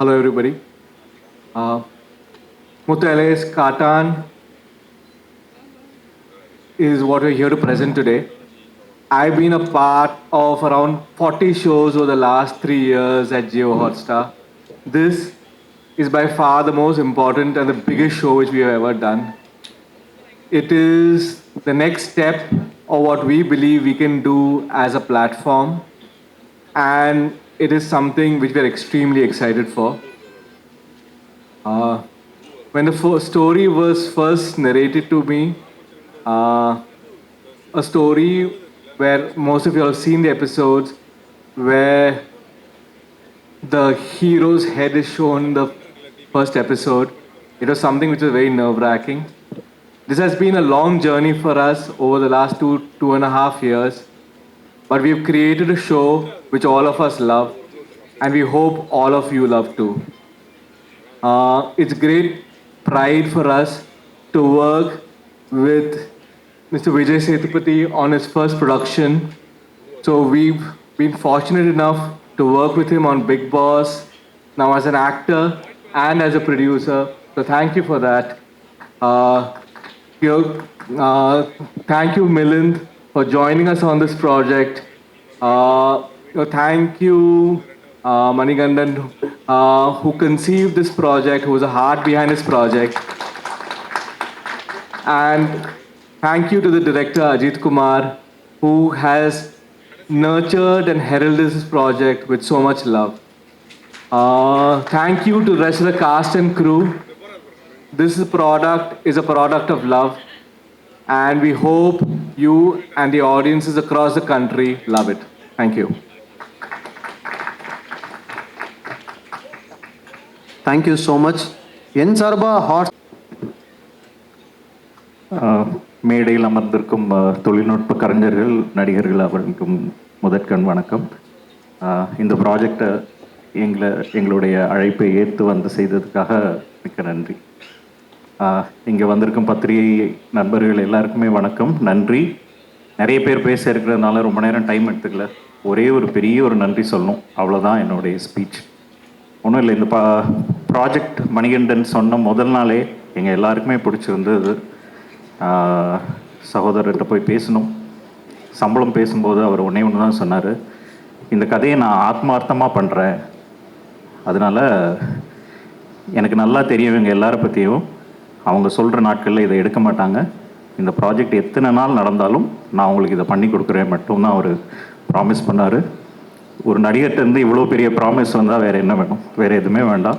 Hello, everybody. Uh, Mutale's Katan is what we're here to present today. I've been a part of around 40 shows over the last 3 years at Geo Hotstar. This is by far the most important and the biggest show which we have ever done. It is the next step of what we believe we can do as a platform, and it is something which we're extremely excited for. Uh, when the story was first narrated to me, uh, a story where most of you have seen the episodes where the hero's head is shown in the first episode. It was something which was very nerve wracking. This has been a long journey for us over the last 2.5 years, but we've created a show which all of us love, and we hope all of you love too. It's great pride for us to work with Mr. Vijay Sethupathi on his first production. So we've been fortunate enough to work with him on Big Boss, now as an actor and as a producer. So thank you for that. Uh, you Thank you, Milind, for joining us on this project. Thank you, Manigandan, who conceived this project, who was the heart behind this project. And thank you to the director, Ajit Kumar, who has nurtured and heralded this project with so much love. Thank you to the rest of the cast and crew. This product is a product of love, and we hope you and the audiences across the country love it. Thank you. Thank you so much. என் சார்பா hot மேடையில் அமர்ந்திருக்கும் தொழில்நுட்ப கலைஞர்கள், நடிகர்கள் அவர்களுக்கும் முதற்கண் வணக்கம். இந்த ப்ராஜெக்டை எங்களுடைய அழைப்பை ஏற்று வந்து செய்ததுக்காக மிக்க நன்றி. இங்கே வந்திருக்கும் பத்திரிகை நண்பர்கள் எல்லாருக்குமே வணக்கம், நன்றி. நிறைய பேர் பேச இருக்கிறதுனால ரொம்ப நேரம் டைம் எடுத்துக்கல. ஒரே ஒரு பெரிய ஒரு நன்றி சொல்லணும், அவ்வளோதான் என்னுடைய ஸ்பீச். ஒன்றும் இல்லை, இந்த ப்ராஜெக்ட் மணிகண்டன் சொன்ன முதல் நாளே எங்கள் எல்லாருக்குமே பிடிச்சிருந்தது. சகோதரர்கிட்ட போய் பேசணும். சம்பளம் பேசும்போது அவர் ஒன்றே ஒன்று தான் சொன்னார், இந்த கதையை நான் ஆத்மார்த்தமாக பண்ணுறேன், அதனால் எனக்கு நல்லா தெரியும் இவங்க எல்லாரை பற்றியும், அவங்க சொல்கிற நாட்களில் இதை எடுக்க மாட்டாங்க, இந்த ப்ராஜெக்ட் எத்தனை நாள் நடந்தாலும் நான் உங்களுக்கு இதை பண்ணி கொடுக்குறேன் மட்டும்தான் அவர் ப்ராமிஸ் பண்ணார். ஒரு நடிகர்கிட்டருந்து இவ்வளோ பெரிய ப்ராமிஸ் வந்தால் வேறு என்ன வேணும்? வேறு எதுவுமே வேண்டாம்.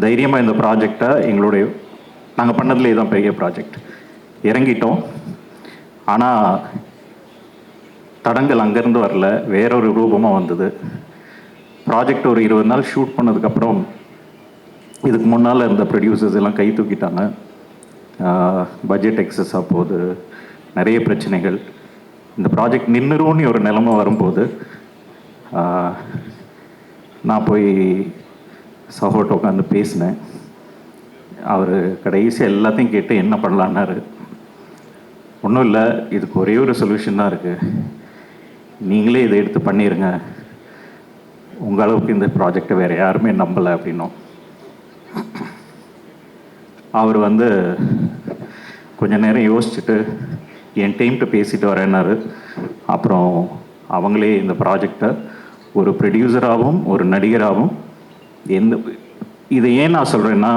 தைரியமாக இந்த ப்ராஜெக்டை நாங்கள் பண்ணதுலேயே தான் பெரிய ப்ராஜெக்ட் இறங்கிட்டோம். ஆனால் தடங்கள் அங்கேருந்து வரல, வேறொரு ரூபமாக வந்தது. ப்ராஜெக்ட் ஒரு 20 நாள் ஷூட் பண்ணதுக்கப்புறம் இதுக்கு முன்னால் இருந்த ப்ரொடியூசர்ஸ் எல்லாம் கை தூக்கிட்டாங்க. பட்ஜெட் எக்ஸஸாக போகுது, நிறைய பிரச்சனைகள். இந்த ப்ராஜெக்ட் நின்றுரும்னு ஒரு நிலைமை வரும்போது நான் போய் சகோட்ட உட்காந்து பேசினேன். அவர் கடைசியாக எல்லாத்தையும் கேட்டு என்ன பண்ணலான்னாரு. ஒன்றும் இல்லை, இதுக்கு ஒரே ஒரு சொல்யூஷன் தான் இருக்குது, நீங்களே இதை எடுத்து பண்ணிடுங்க, உங்கள் அளவுக்கு இந்த ப்ராஜெக்டை வேறு யாருமே நம்பலை அப்படின்னும். அவர் கொஞ்சம் நேரம் யோசிச்சுட்டு என் டைம்கிட்ட பேசிட்டு வரேன்னாரு. அப்புறம் அவங்களே இந்த ப்ராஜெக்டை ஒரு ப்ரொடியூசராகவும் ஒரு நடிகராகவும் இதை ஏன் நான் சொல்கிறேன்னா,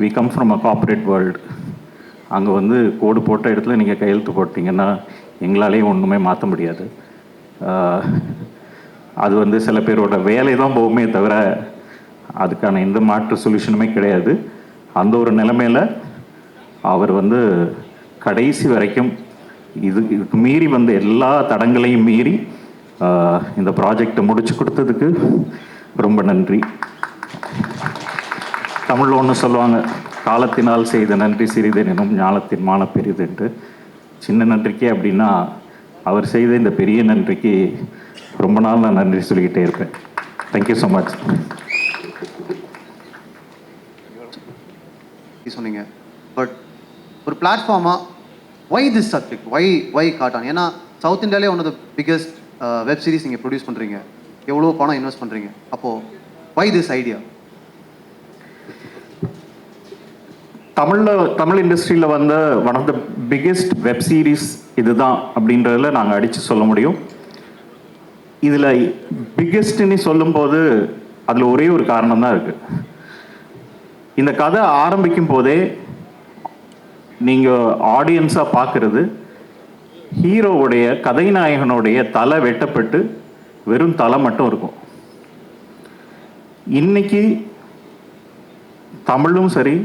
we come from a corporate world. அங்கே கோடு போட்ட இடத்துல நீங்கள் கையெழுத்து போட்டிங்கன்னா எங்களாலேயும் ஒன்றுமே மாற்ற முடியாது. அது சில பேரோட வேலை தான் போகுமே தவிர அதுக்கான எந்த மாற்று சொல்யூஷனுமே கிடையாது. அந்த ஒரு நிலைமையில் அவர் கடைசி வரைக்கும் இதுக்கு மீறி எல்லா தடங்களையும் மீறி இந்த ப்ராஜெக்டை முடிச்சு கொடுத்ததுக்கு ரொம்ப நன்றி. தமிழில் ஒன்று சொல்லுவாங்க, காலத்தினால் செய்த நன்றி சிறிதெனும் ஞானத்தின் மான பெரிதென்று. சின்ன நன்றிக்கே அப்படின்னா அவர் செய்த இந்த பெரிய நன்றிக்கு ரொம்ப நாள் நான் நன்றி சொல்லிக்கிட்டே இருப்பேன். Thank you so much. சொன்னீங்க, பட் ஒரு பிளாட்ஃபார்மாக why this subject, why Kaattan? ஏன்னா சவுத் இந்தியாவிலே one of the biggest web series நீங்கள் ப்ரொடியூஸ் பண்ணுறீங்க, எவ்வளோ பணம் இன்வெஸ்ட் பண்ணுறீங்க, அப்போது ஒய் திஸ் ஐடியா? தமிழ் இண்டஸ்ட்ரியில் வந்த one of the biggest web series இதுதான் அப்படின்றதுல நாங்கள் அடித்து சொல்ல முடியும். இதில் பிக்கெஸ்ட்னு சொல்லும்போது அதில் ஒரே ஒரு காரணம் தான் இருக்குது. இந்த கதை ஆரம்பிக்கும் போதே நீங்கள் ஆடியன்ஸாக பார்க்குறது ஹீரோவுடைய கதைநாயகனுடைய தலை வெட்டப்பட்டு வெறும் தலை மட்டும் இருக்கும். இன்னைக்கு தமிழும் சரி,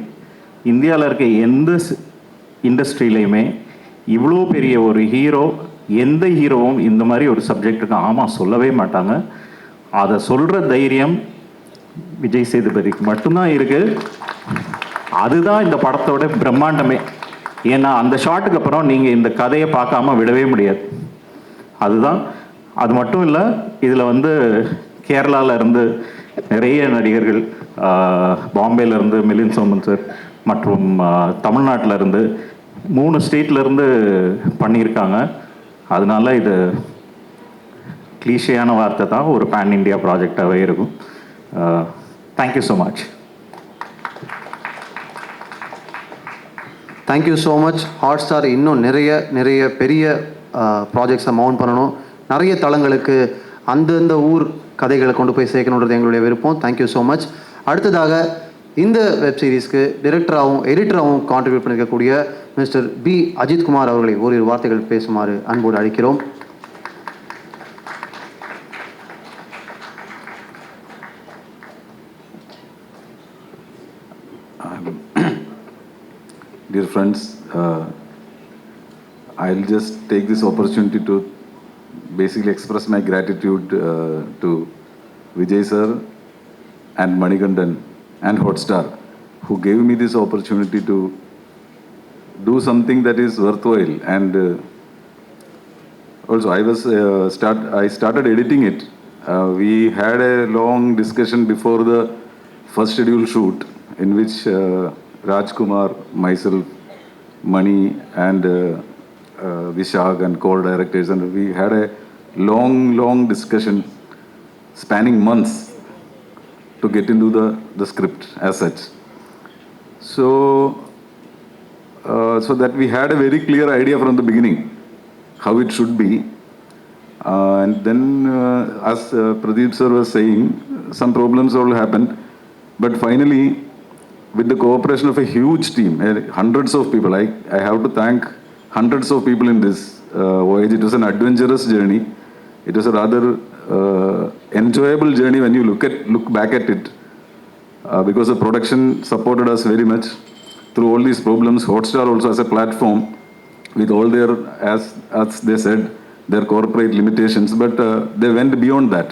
இந்தியாவில் இருக்க எந்த இண்டஸ்ட்ரியிலையுமே இவ்வளோ பெரிய ஒரு ஹீரோ, எந்த ஹீரோவும் இந்த மாதிரி ஒரு சப்ஜெக்டுக்கு ஆமாம் சொல்லவே மாட்டாங்க. அதை சொல்கிற தைரியம் விஜய் சேதுபதிக்கு மட்டும்தான் இருக்குது. அதுதான் இந்த படத்தோட பிரம்மாண்டமே. ஏன்னா அந்த ஷாட்டுக்கு அப்புறம் நீங்கள் இந்த கதையை பார்க்காம விடவே முடியாது. அதுதான். அது மட்டும் இல்லை, இதில் வந்து கேரளாவில் இருந்து நிறைய நடிகர்கள், பாம்பேலேருந்து மிலிந்த் சோமன் சார் மற்றும் தமிழ்நாட்டில் இருந்து 3 ஸ்டேட்லேருந்து பண்ணியிருக்காங்க. அதனால இது கிளீஷையான வார்த்தை தான், ஒரு பேன் இண்டியா ப்ராஜெக்டாகவே இருக்கும். Thank you so much. Thank you so much. Hot star இன்னும் நிறைய பெரிய ப்ராஜெக்ட்ஸை மவுண்ட் பண்ணணும், நிறைய தளங்களுக்கு அந்தந்த ஊர் கதைகளை கொண்டு போய் சேர்க்கணுன்றது எங்களுடைய விருப்பம். Thank you so much. அடுத்ததாக இந்த வெப் சீரிஸ்க்கு டைரக்டராகவும் எடிட்டராகவும் கான்ட்ரிபியூட் பண்ணியிருக்கக்கூடிய மிஸ்டர் பி அஜித்குமார் அவர்களை ஓரிரு வார்த்தைகள் பேசுமாறு அன்போடு அழைக்கிறோம். Dear friends, I'll just take this opportunity to basically express my gratitude to Vijay sir and Manikandan and Hotstar, who gave me this opportunity to do something that is worthwhile. And also I started editing it. We had a long discussion before the first scheduled shoot, in which Rajkumar, myself, Mani and Vishak and co-directors, and we had a long discussion spanning months to get into the script as such. So that we had a very clear idea from the beginning how it should be. And then as Pradeep sir was saying, some problems all happened, but finally, with the cooperation of a huge team, hundreds of people, I have to thank hundreds of people in this voyage. It was an adventurous journey. It was a rather enjoyable journey when you look back at it, because the production supported us very much through all these problems. Hotstar also as a platform, with all their, as they said, their corporate limitations, but they went beyond that.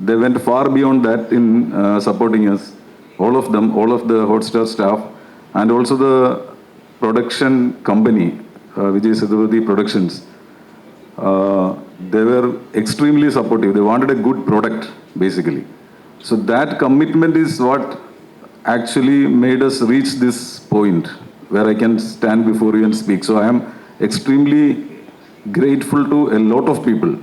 They went far beyond that in supporting us. All of them, all of the Hotstar staff, and also the production company, Vijay Sethupathi Productions. They were extremely supportive. They wanted a good product, basically. So that commitment is what actually made us reach this point where I can stand before you and speak. So I am extremely grateful to a lot of people.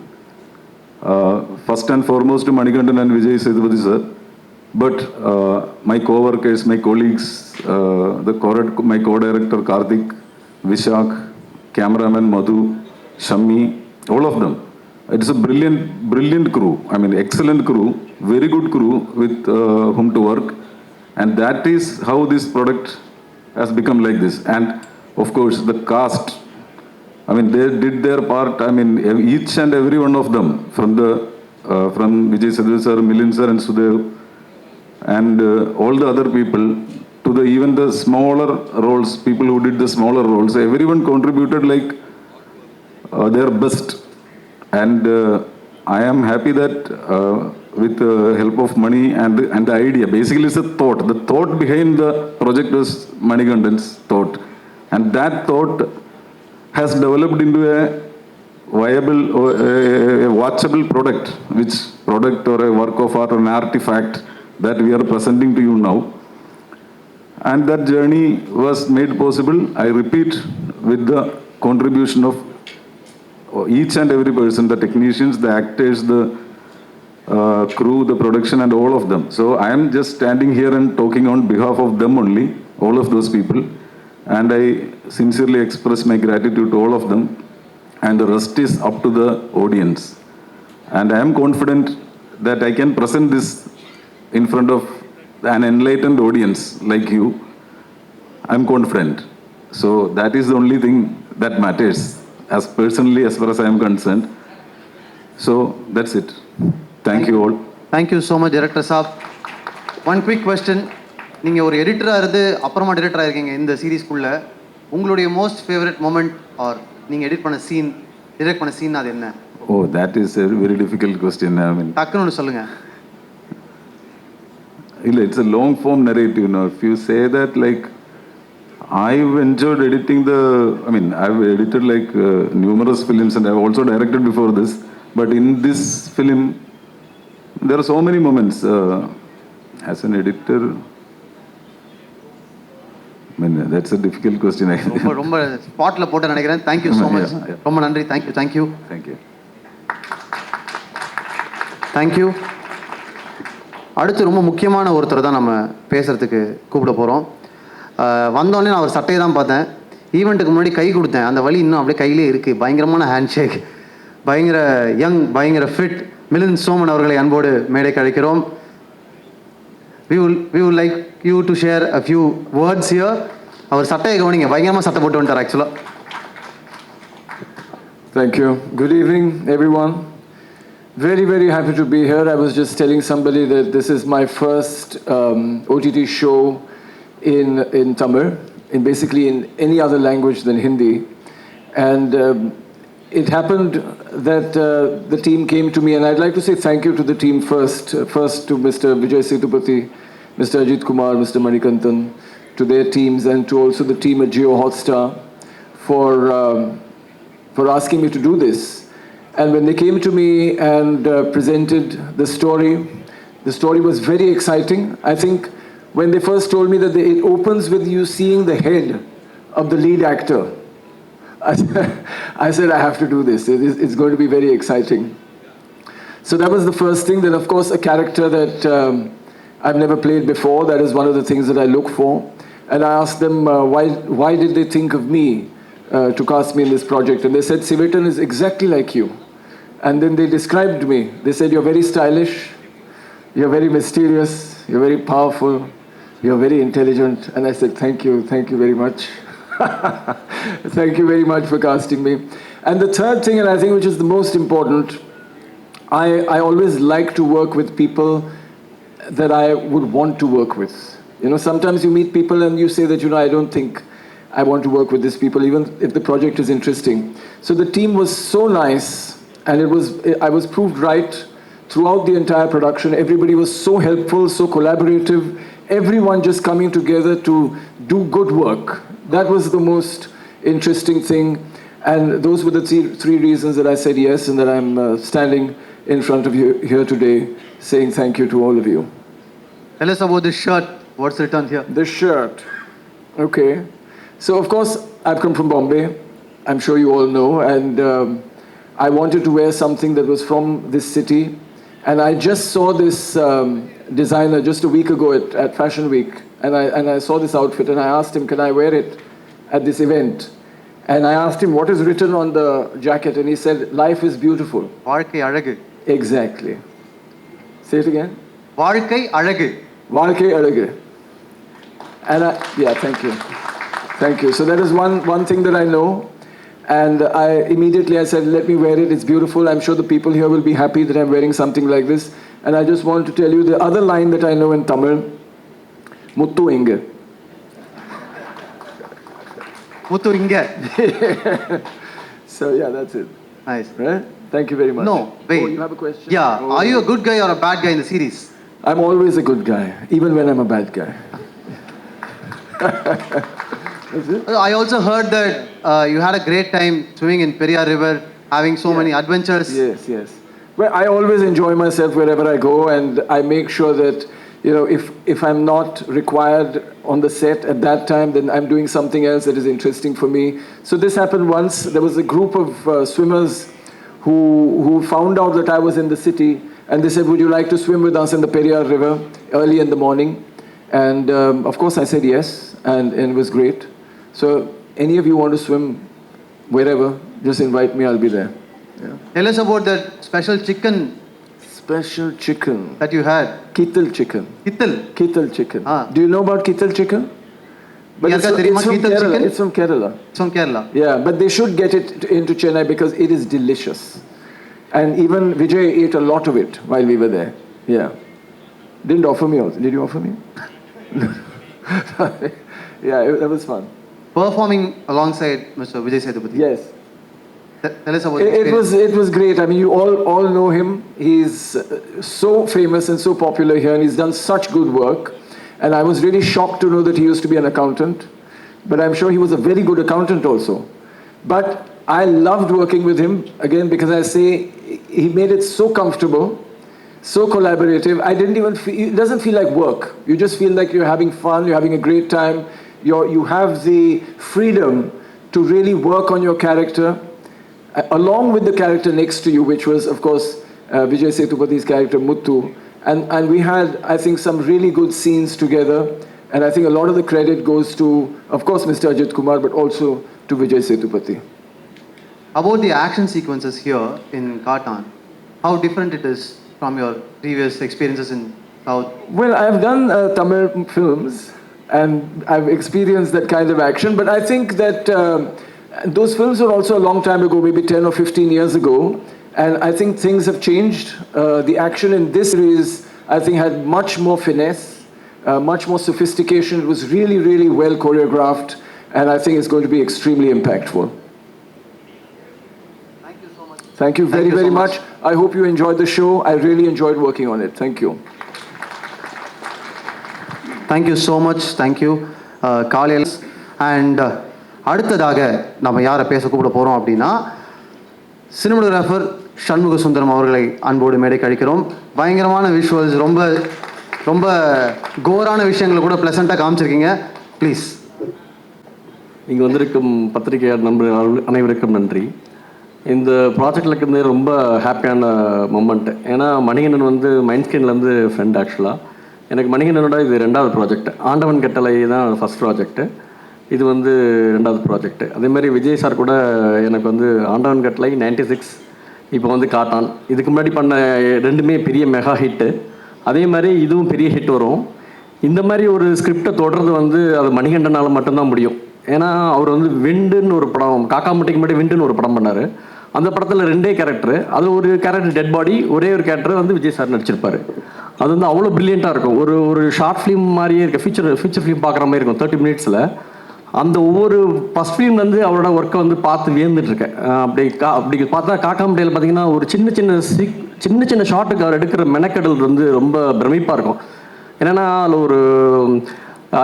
First and foremost to Manikandan and Vijay Sethupathi sir. But my co-workers, my colleagues, my co-director Karthik, Vishak, cameraman Madhu, Shammi, all of them. It's a brilliant crew. I mean, excellent crew, very good crew with whom to work. And that is how this product has become like this. And of course, the cast, I mean, they did their part. I mean, each and every one of them, from Vijay Sethupathi sir, Milind sir and Sudev, and all the other people, to even the smaller roles, people who did the smaller roles, everyone contributed like their best. And I am happy that with the help of money and the idea, basically it's a thought. The thought behind the project was Manikandan's thought. And that thought has developed into a viable, a watchable product, which product or a work of art or an artifact that we are presenting to you now. And that journey was made possible, I repeat, with the contribution of each and every person, the technicians, the actors, the crew, the production, and all of them. So I am just standing here and talking on behalf of them only. all of those people. And I sincerely express my gratitude to all of them. And the rest is up to the audience. And I am confident that I can present this in front of an enlightened audience like you. I am confident. So that is the only thing that matters, as personally, as far as I am concerned. So that's it. Thank you all. Thank you so much director சாப். One quick question. நீங்கள் ஒரு எடிட்டராக இருந்து அப்புறமா டைரக்டராக இருக்கீங்க இந்த சீரீஸ்க்குள்ளே. உங்களுடைய most favourite moment R நீங்கள் எடிட் பண்ண சீன், டிரெக்ட் பண்ண சீன் அது என்ன? Oh, that is a very difficult question. I mean, டக்குன்னு ஒன்று சொல்லுங்கள். it's a long form narrative. If you say that, like, I've enjoyed editing I've edited like numerous films, and I've also directed before this. But in this film, there are so many moments as an editor. That's a difficult question. ரொம்ப ரொம்ப ஸ்பாட்டில் போட்டு நினைக்கிறேன். Thank you so much. ரொம்ப நன்றி. Thank you. Thank you. Thank you. அடுத்து ரொம்ப முக்கியமான ஒருத்தர் தான் நம்ம பேசுகிறதுக்கு கூப்பிட போகிறோம். வந்தோடனே நான் அவர் சட்டையை தான் பார்த்தேன். ஈவெண்ட்டுக்கு முன்னாடி கை கொடுத்தேன். அந்த வலி இன்னும் அப்படியே கையிலே இருக்குது. பயங்கரமான ஹேண்ட் ஷேக். பயங்கர யங், பயங்கர ஃபிட் மிலிந்த் சோமன் அவர்களை அன்போடு மேடைக்கு அழைக்கிறோம். We would like you to share a few words here. அவர் சட்டையை கவனிங்க. பயங்கரமாக சட்டை போட்டு வந்துட்டார் ஆக்சுவலாக. Thank you. Good evening, everyone. Very, very happy to be here. I was just telling somebody that this is my first OTT show in Tamil, basically in any other language than Hindi. And it happened that the team came to me, and I'd like to say thank you to the team first to Mr. Vijay Sethupathi, Mr. Ajit Kumar, Mr. Manikantan, to their teams, and to also the team at Jio Hotstar for asking me to do this. And when they came to me and presented the story was very exciting. I think when they first told me that it opens with you seeing the head of the lead actor, I said, I have to do this. It's going to be very exciting. So that was the first thing. Then, of course, a character that I've never played before. That is one of the things that I look for. And I asked them, why did they think of me to cast me in this project? And they said, Sivetan is exactly like you. And then they described me. They said, you're very stylish, you're very mysterious, you're very powerful, you're very intelligent. And I said, thank you very much. Thank you very much for casting me. And the third thing, and I think which is the most important, I always like to work with people that I would want to work with. Sometimes you meet people and you say that, I don't think I want to work with these people, even if the project is interesting. So the team was so nice, and I was proved right throughout the entire production. Everybody was so helpful, so collaborative, everyone just coming together to do good work. That was the most interesting thing, and those were the three reasons that I said yes, and that I'm standing in front of you here today saying thank you to all of you. Tell us about this shirt. What's written here? This shirt. Okay. So, of course, I've come from Bombay. I'm sure you all know, and I wanted to wear something that was from this city, and I just saw this designer just a week ago at Fashion Week, and I saw this outfit, and I asked him, can I wear it at this event? And I asked him, what is written on the jacket? And he said, life is beautiful. வாழ்க்கை அழகு. Exactly. Say it again. வாழ்க்கை அழகு. வாழ்க்கை அழகு. And thank you. Thank you. So that is one thing that I know. And I said, let me wear it. It's beautiful. I'm sure the people here will be happy that I'm wearing something like this. And I just want to tell you the other line that I know in Tamil, Muthu Inge. Muthu Inge. So yeah, that's it. Nice. Right? Thank you very much. No, wait. Oh, you have a question? Yeah. Oh. Are you a good guy or a bad guy in the series? I'm always a good guy, even when I'm a bad guy. I also heard that you had a great time swimming in Periyar River, having so many adventures. Yes. Well, I always enjoy myself wherever I go, and I make sure that, if I'm not required on the set at that time, then I'm doing something else that is interesting for me. So this happened once. There was a group of swimmers who found out that I was in the city, and they said, would you like to swim with us in the Periyar River early in the morning? And of course I said yes, and it was great. So any of you want to swim wherever, just invite me, I'll be there. Yeah. Tell us about that special chicken Special chicken. that you had. Kittal chicken. Kittal. Kittal chicken. Ah. Do you know about Kittal chicken? But Yes, it's, sir, it's from Kittal Kerala. chicken? It's from Kerala. It's from Kerala. Yeah, but they should get it into Chennai because it is delicious. And even Vijay ate a lot of it while we were there. Yeah. Didn't offer me also. Did you offer me? Yeah, that was fun. Performing alongside Mr. Vijay Sethupathi. Yes. Tell us about the It experience. was great. I mean, you all know him. He's so famous and so popular here, and he's done such good work. And I was really shocked to know that he used to be an accountant. But I'm sure he was a very good accountant also. But I loved working with him, again, because I say he made it so comfortable, so collaborative. I didn't even feel, it doesn't feel like work. You just feel like you're having fun, you're having a great time. You have the freedom to really work on your character, along with the character next to you, which was, of course, Vijay Sethupathi's character, Muthu. And we had, I think, some really good scenes together. And I think a lot of the credit goes to, of course, Mr. Ajit Kumar, but also to Vijay Sethupathi. About the action sequences here in Katan, how different it is from your previous experiences in South? Well, I've done Tamil films, and I've experienced that kind of action, but I think that those films were also a long time ago, maybe 10 or 15 years ago, and I think things have changed. The action in this series, I think, had much more finesse, much more sophistication. It was really, really well choreographed, and I think it's going to be extremely impactful. Thank you so much. Thank you very, Thank you so very much. much. I hope you enjoyed the show. I really enjoyed working on it. Thank you. Thank you so much thank you காலையில் and அடுத்ததாக நம்ம யாரை பேச கூப்பிட போகிறோம் அப்படின்னா cinematographer Shanmuga Sundaram அவர்களை அன்போடு மேடை கழிக்கிறோம். பயங்கரமான விஷுவல்ஸ், ரொம்ப ரொம்ப கோரான விஷயங்களை கூட ப்ளசண்ட்டாக காமிச்சிருக்கீங்க. ப்ளீஸ். இங்கே வந்திருக்கும் பத்திரிகையாளர் நண்பர்கள் அனைவருக்கும் நன்றி. இந்த ப்ராஜெக்டில் இருக்கிறது ரொம்ப ஹாப்பியான மொமெண்ட். ஏன்னா மணிகண்டன் வந்து மைண்ட்ஸ்கிரீன்லேருந்து ஃப்ரெண்ட். ஆக்சுவலாக எனக்கு மணிகண்டனோட இது 2வது ப்ராஜெக்ட். ஆண்டவன் கட்டளை தான் ஃபஸ்ட் ப்ராஜெக்ட்டு, இது வந்து 2வது ப்ராஜெக்ட்டு. அதேமாதிரி விஜய் சார் கூட எனக்கு வந்து ஆண்டவன் கட்டளை 96, இப்போ வந்து காட்டான். இதுக்கு முன்னாடி பண்ண 2மே பெரிய மெகா ஹிட்டு. அதே மாதிரி இதுவும் பெரிய ஹிட் வரும். இந்த மாதிரி ஒரு ஸ்கிரிப்டை தொடர்றது வந்து அது மணிகண்டனால் மட்டும்தான் முடியும். ஏன்னா அவர் வந்து விண்டுன்னு ஒரு படம், காக்கா முட்டைக்கு முன்னாடி விண்டுன்னு ஒரு படம் பண்ணார். அந்த படத்தில் 2 கேரக்டரு, அதில் ஒரு கேரக்டர் டெட் பாடி, ஒரே ஒரு கேரக்டர் வந்து விஜய் சார் நடிச்சிருப்பார். அது வந்து அவ்வளோ ப்ரில்லியண்ட்டாக இருக்கும். ஒரு ஷார்ட் ஃபிலிம் மாதிரியே இருக்க, ஃபீச்சர் ஃபிலிம் பார்க்குற மாதிரி இருக்கும் 30 மினிட்ஸில். அந்த ஒவ்வொரு ஃபஸ்ட் ஃபிலிம் வந்து அவரோட ஒர்க்கை வந்து பார்த்து வியந்துட்டுருக்கேன். அப்படி பார்த்தா காக்கா முட்டையில் பார்த்தீங்கன்னா ஒரு சின்ன சின்ன ஷாட்டுக்கு அவர் எடுக்கிற மெனக்கடல் வந்து ரொம்ப பிரமிப்பாக இருக்கும். என்னென்னா அதில் ஒரு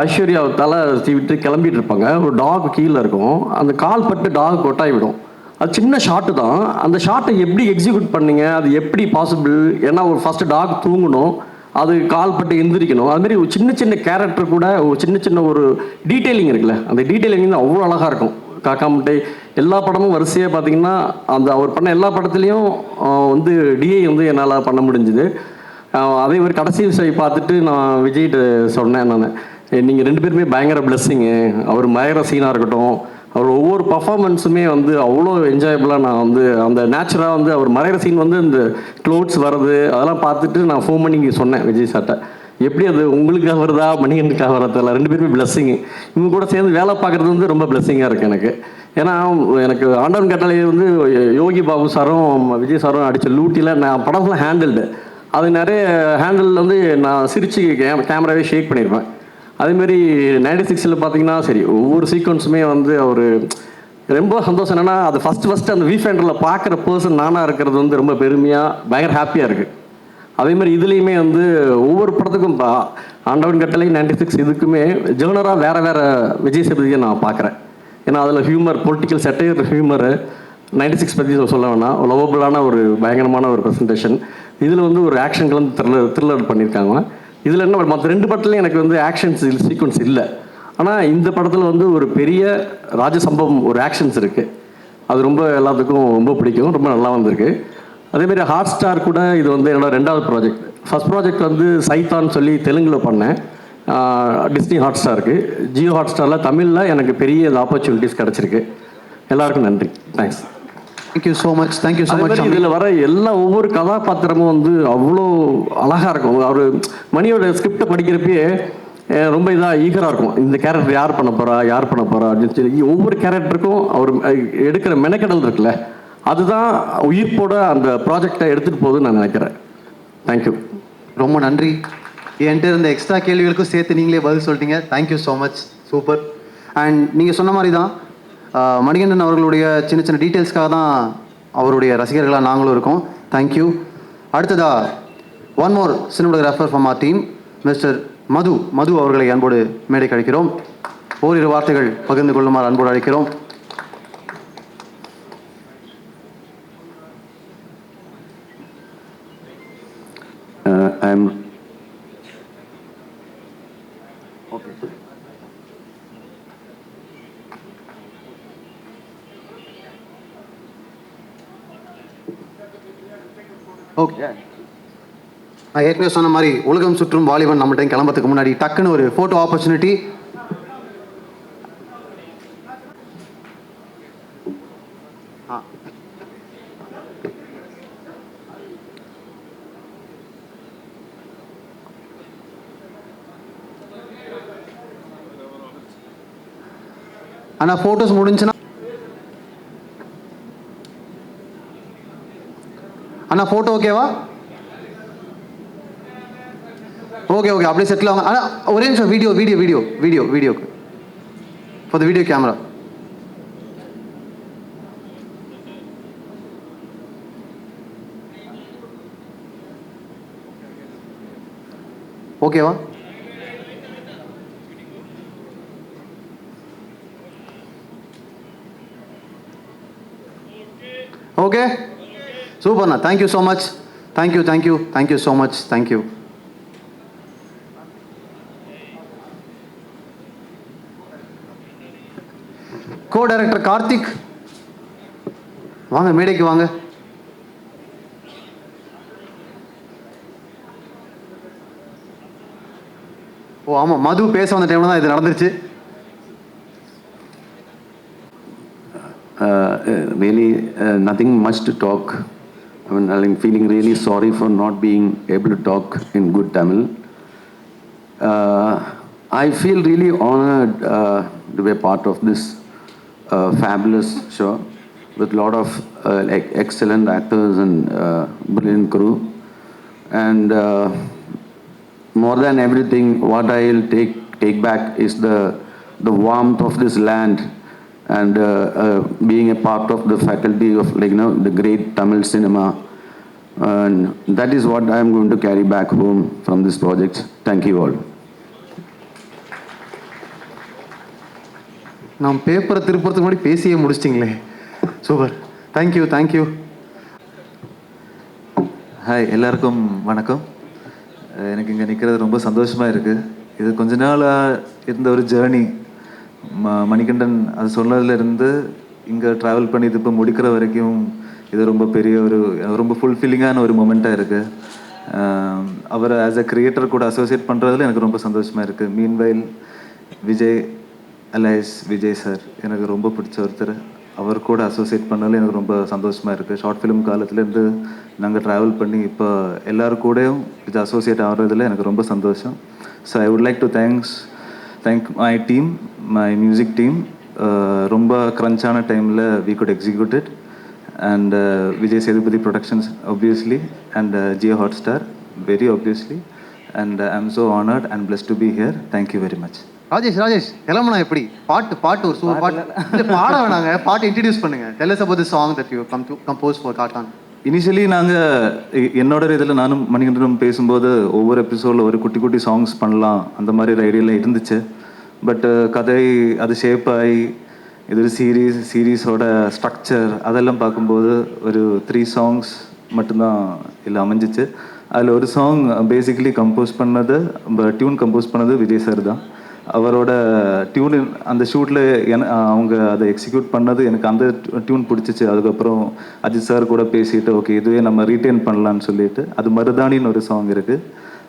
ஐஸ்வர்யா தலை விட்டு கிளம்பிட்டு இருப்பாங்க, ஒரு டாக் கீழே இருக்கும், அந்த கால் பட்டு டாக் கொட்டாய் விடும். அது சின்ன ஷாட்டு தான். அந்த ஷாட்டை எப்படி எக்ஸிக்யூட் பண்ணீங்க, அது எப்படி பாசிபிள்? ஏன்னா ஒரு ஃபஸ்ட்டு டாக் தூங்கணும், அது கால் பட்டு எந்திரிக்கணும். அதுமாரி ஒரு சின்ன கேரக்டர் கூட ஒரு சின்ன ஒரு டீட்டெயிலிங் இருக்குல்ல, அந்த டீட்டெயிலிங் வந்து அவ்வளோ அழகாக இருக்கும். காக்கா முட்டை எல்லா படமும் வரிசையாக பார்த்தீங்கன்னா அந்த அவர் பண்ண எல்லா படத்துலேயும் வந்து டிஐ வந்து என்னால் பண்ண முடிஞ்சுது. அதே மாதிரி கடைசி விஷயம் பார்த்துட்டு நான் விஜய்கிட்ட சொன்னேன், நான் நீங்கள் 2 பேருமே பயங்கர பிளெஸ்ஸிங்கு. அவர் மயற சீனாக இருக்கட்டும், அவர் ஒவ்வொரு பர்ஃபார்மன்ஸுமே வந்து அவ்வளோ என்ஜாயபுளாக நான் வந்து அந்த நேச்சுராக வந்து அவர் மறைகிற சீன் வந்து இந்த க்ளோத்ஸ் வர்றது அதெல்லாம் பார்த்துட்டு நான் ஃபோன் பண்ணி சொன்னேன் விஜய் சார்ட்ட, எப்படி அது உங்களுக்காக வருதா மணிகண்டுக்காக வரதில்ல, 2 பேருமே பிளெஸ்ஸிங்கு. இவங்க கூட சேர்ந்து வேலை பார்க்குறது வந்து ரொம்ப பிளெஸ்ஸிங்காக இருக்குது எனக்கு. ஏன்னா எனக்கு ஆண்டவன் கட்டளை வந்து யோகி பாபு சாரும் விஜய் சாரும் அடித்த லூட்டியில் நான் படம்லாம் ஹேண்டில்டு, அது நிறைய ஹேண்டில் வந்து நான் சிரித்து கேமராவே ஷேக் பண்ணியிருப்பேன். அதேமாரி 96ல் பார்த்தீங்கன்னா சரி, ஒவ்வொரு சீக்வன்ஸுமே வந்து அவர் ரொம்ப சந்தோஷம். என்னென்னா அது ஃபஸ்ட்டு அந்த வீஃபேண்டரில் பார்க்குற பர்சன் நானாக இருக்கிறது வந்து ரொம்ப பெருமையாக பயங்கர ஹாப்பியாக இருக்குது. அதேமாதிரி இதுலேயுமே வந்து ஒவ்வொரு படத்துக்கும் ஆண்டவன் கட்டளை 96 இதுக்குமே ஜேர்னராக வேறு விஜய் சேதுபதியை நான் பார்க்குறேன். ஏன்னா அதில் ஹியூமர், பொலிட்டிக்கல் செட்டையர் ஹியூமரு 96 பற்றி சொல்ல வேணாம், லவபுளான ஒரு பயங்கரமான ஒரு ப்ரெசன்டேஷன். இதில் வந்து ஒரு ஆக்ஷன் கலந்து த்ரில்லர் பண்ணியிருக்காங்க. இதில் என்ன மற்ற 2 படத்துலையும் எனக்கு வந்து ஆக்ஷன்ஸ் சீக்வன்ஸ் இல்லை. ஆனால் இந்த படத்தில் வந்து ஒரு பெரிய ராஜசம்பவம் ஒரு ஆக்ஷன்ஸ் இருக்குது. அது ரொம்ப எல்லாத்துக்கும் ரொம்ப பிடிக்கும், ரொம்ப நல்லா வந்திருக்கு. அதேமாரி ஹாட் ஸ்டார் கூட இது வந்து என்னோட 2வது ப்ராஜெக்ட். ஃபஸ்ட் ப்ராஜெக்ட் வந்து சைத்தான்னு சொல்லி தெலுங்கில் பண்ணேன். டிஸ்னி ஹாட்ஸ்டாருக்கு. ஜியோ ஹாட்ஸ்டாரில் தமிழில் எனக்கு பெரிய ஆப்பர்ச்சுனிட்டிஸ் கிடச்சிருக்கு. எல்லாருக்கும் நன்றி. Thanks. Thank you so much. Thank you so much. இதில் வர ஒவ்வொரு கதாபாத்திரமும் வந்து அவ்வளோ அழகாக இருக்கும். அவர் மணியோட ஸ்கிரிப்டை படிக்கிறப்பயே ரொம்ப இதாக ஈகராக இருக்கும். இந்த கேரக்டர் யார் பண்ண போகிறா அப்படின்னு சொல்லி ஒவ்வொரு கேரக்டருக்கும் அவர் எடுக்கிற மெனக்கடல் இருக்குல்ல, அதுதான் உயிர்ப்போட அந்த ப்ராஜெக்டை எடுத்துகிட்டு போகுதுன்னு நான் நினைக்கிறேன். தேங்க்யூ. ரொம்ப நன்றி. என்கிட்ட இருந்த எக்ஸ்ட்ரா கேள்விகளுக்கும் சேர்த்து நீங்களே பதில் சொல்லிட்டீங்க. Thank you so much. Super. And நீங்கள் சொன்ன மாதிரி தான் மணிகண்டன் அவர்களுடைய சின்ன சின்ன டீட்டெயில்ஸ்க்காக தான் அவருடைய ரசிகர்களாக நாங்களும் இருக்கோம். தேங்க்யூ. அடுத்ததா one more cinematographer from our team, mister Madhu அவர்களை அன்போடு மேடைக்கு அழைக்கிறோம். ஓரிரு வார்த்தைகள் பகிர்ந்து கொள்ளுமாறு அன்போடு அழைக்கிறோம். ஓகே. நான் ஏற்கனவே சொன்ன மாதிரி உலகம் சுற்றும் வாலிபன் நம்மகிட்ட கிளம்புறதுக்கு முன்னாடி டக்குன்னு ஒரு ஃபோட்டோ ஆப்பர்ச்சுனிட்டி. ஆனால் ஃபோட்டோஸ் முடிஞ்சுன்னா அண்ணா ஃபோட்டோ ஓகேவா? ஓகே அப்படியே செட்டில் ஆகும். ஆனால் ஒரே நிமிஷம் வீடியோக்கு ஃபார் த வீடியோ கேமரா. ஓகேவா? ஓகே, சூப்பர்ண்ணா. Thank you so much. Thank you so much. Thank you. Co director Karthik வாங்க, மேடைக்கு வாங்க. ஓ ஆமாம், மது பேச வந்த டைமில் தான் இது நடந்துருச்சு. Really nothing much to talk. I mean, I'm feeling really sorry for not being able to talk in good Tamil. I feel really honored to be a part of this fabulous show with a lot of excellent actors and brilliant crew. And more than everything, what I'll take back is the warmth of this land. And being a part of the faculty of the great Tamil cinema, and that is what I am going to carry back home from this project. Thank you all. நாம் பேப்பரை திருப்பறதுக்கு முன்னாடி பேசியே முடிச்சிட்டிங்களே, super. Thank you. Hi, எல்லாருக்கும் வணக்கம். எனக்கு இங்கே நிற்கிறது ரொம்ப சந்தோஷமாக இருக்குது. இது கொஞ்ச நாளாக இருந்த ஒரு ஜேர்னி. மணிகண்டன் அது சொன்னதுலேருந்து இங்கே ட்ராவல் பண்ணி இது இப்போ முடிக்கிற வரைக்கும் இது ரொம்ப பெரிய ரொம்ப ஃபுல்ஃபில்லிங்கான ஒரு மொமெண்ட்டாக இருக்குது. அவரை ஆஸ் அ கிரியேட்டர் கூட அசோசியேட் பண்ணுறதுல எனக்கு ரொம்ப சந்தோஷமாக இருக்குது. மீன்வைல் விஜய் சார் எனக்கு ரொம்ப பிடிச்ச ஒருத்தர். அவர் கூட அசோசியேட் பண்ணாலும் எனக்கு ரொம்ப சந்தோஷமாக இருக்குது. ஷார்ட் ஃபிலிம் காலத்துலேருந்து நாங்கள் ட்ராவல் பண்ணி இப்போ எல்லோரும் கூடயும் இது அசோசியேட் ஆகிறதுல எனக்கு ரொம்ப சந்தோஷம். So I would like to thank my team, my music team. ரொம்ப க்ரன்ச்சான டைமில் we could execute it. And Vijay Sethupathi productions obviously, and Jio Hotstar very obviously, and I'm so honored and blessed to be here. Thank you very much. Rajesh கிளம்புனா எப்படி? பாட்டு ஒரு super பாட்டு. இல்லை பாட வேணாங்க, பாட்டு இன்ட்ரடியூஸ் பண்ணுங்க. Tell us about the song that you come to compose for Cartoon. Initially நாங்கள் என்னோட இதில் நானும் மணிகண்டனும் பேசும்போது ஒவ்வொரு எபிசோடில் ஒரு குட்டி சாங்ஸ் பண்ணலாம் அந்த மாதிரி ஒரு ஐடியாவில் இருந்துச்சு. பட் கதை அது ஷேப் ஆகி இது ஒரு சீரீஸோட ஸ்ட்ரக்சர் அதெல்லாம் பார்க்கும்போது ஒரு 3 songs மட்டும்தான் இல்லை அமைஞ்சிச்சு. அதில் ஒரு சாங் பேசிக்கலி டியூன் கம்போஸ் பண்ணது விஜய் சார் தான். அவரோட டியூன் அந்த ஷூட்டில் அவங்க அதை எக்ஸிக்யூட் பண்ணது எனக்கு அந்த டியூன் பிடிச்சிச்சு. அதுக்கப்புறம் அஜித் சார் கூட பேசிட்டு ஓகே இதுவே நம்ம ரீட்டைன் பண்ணலான்னு சொல்லிட்டு அது மருதாணின்னு ஒரு சாங் இருக்குது.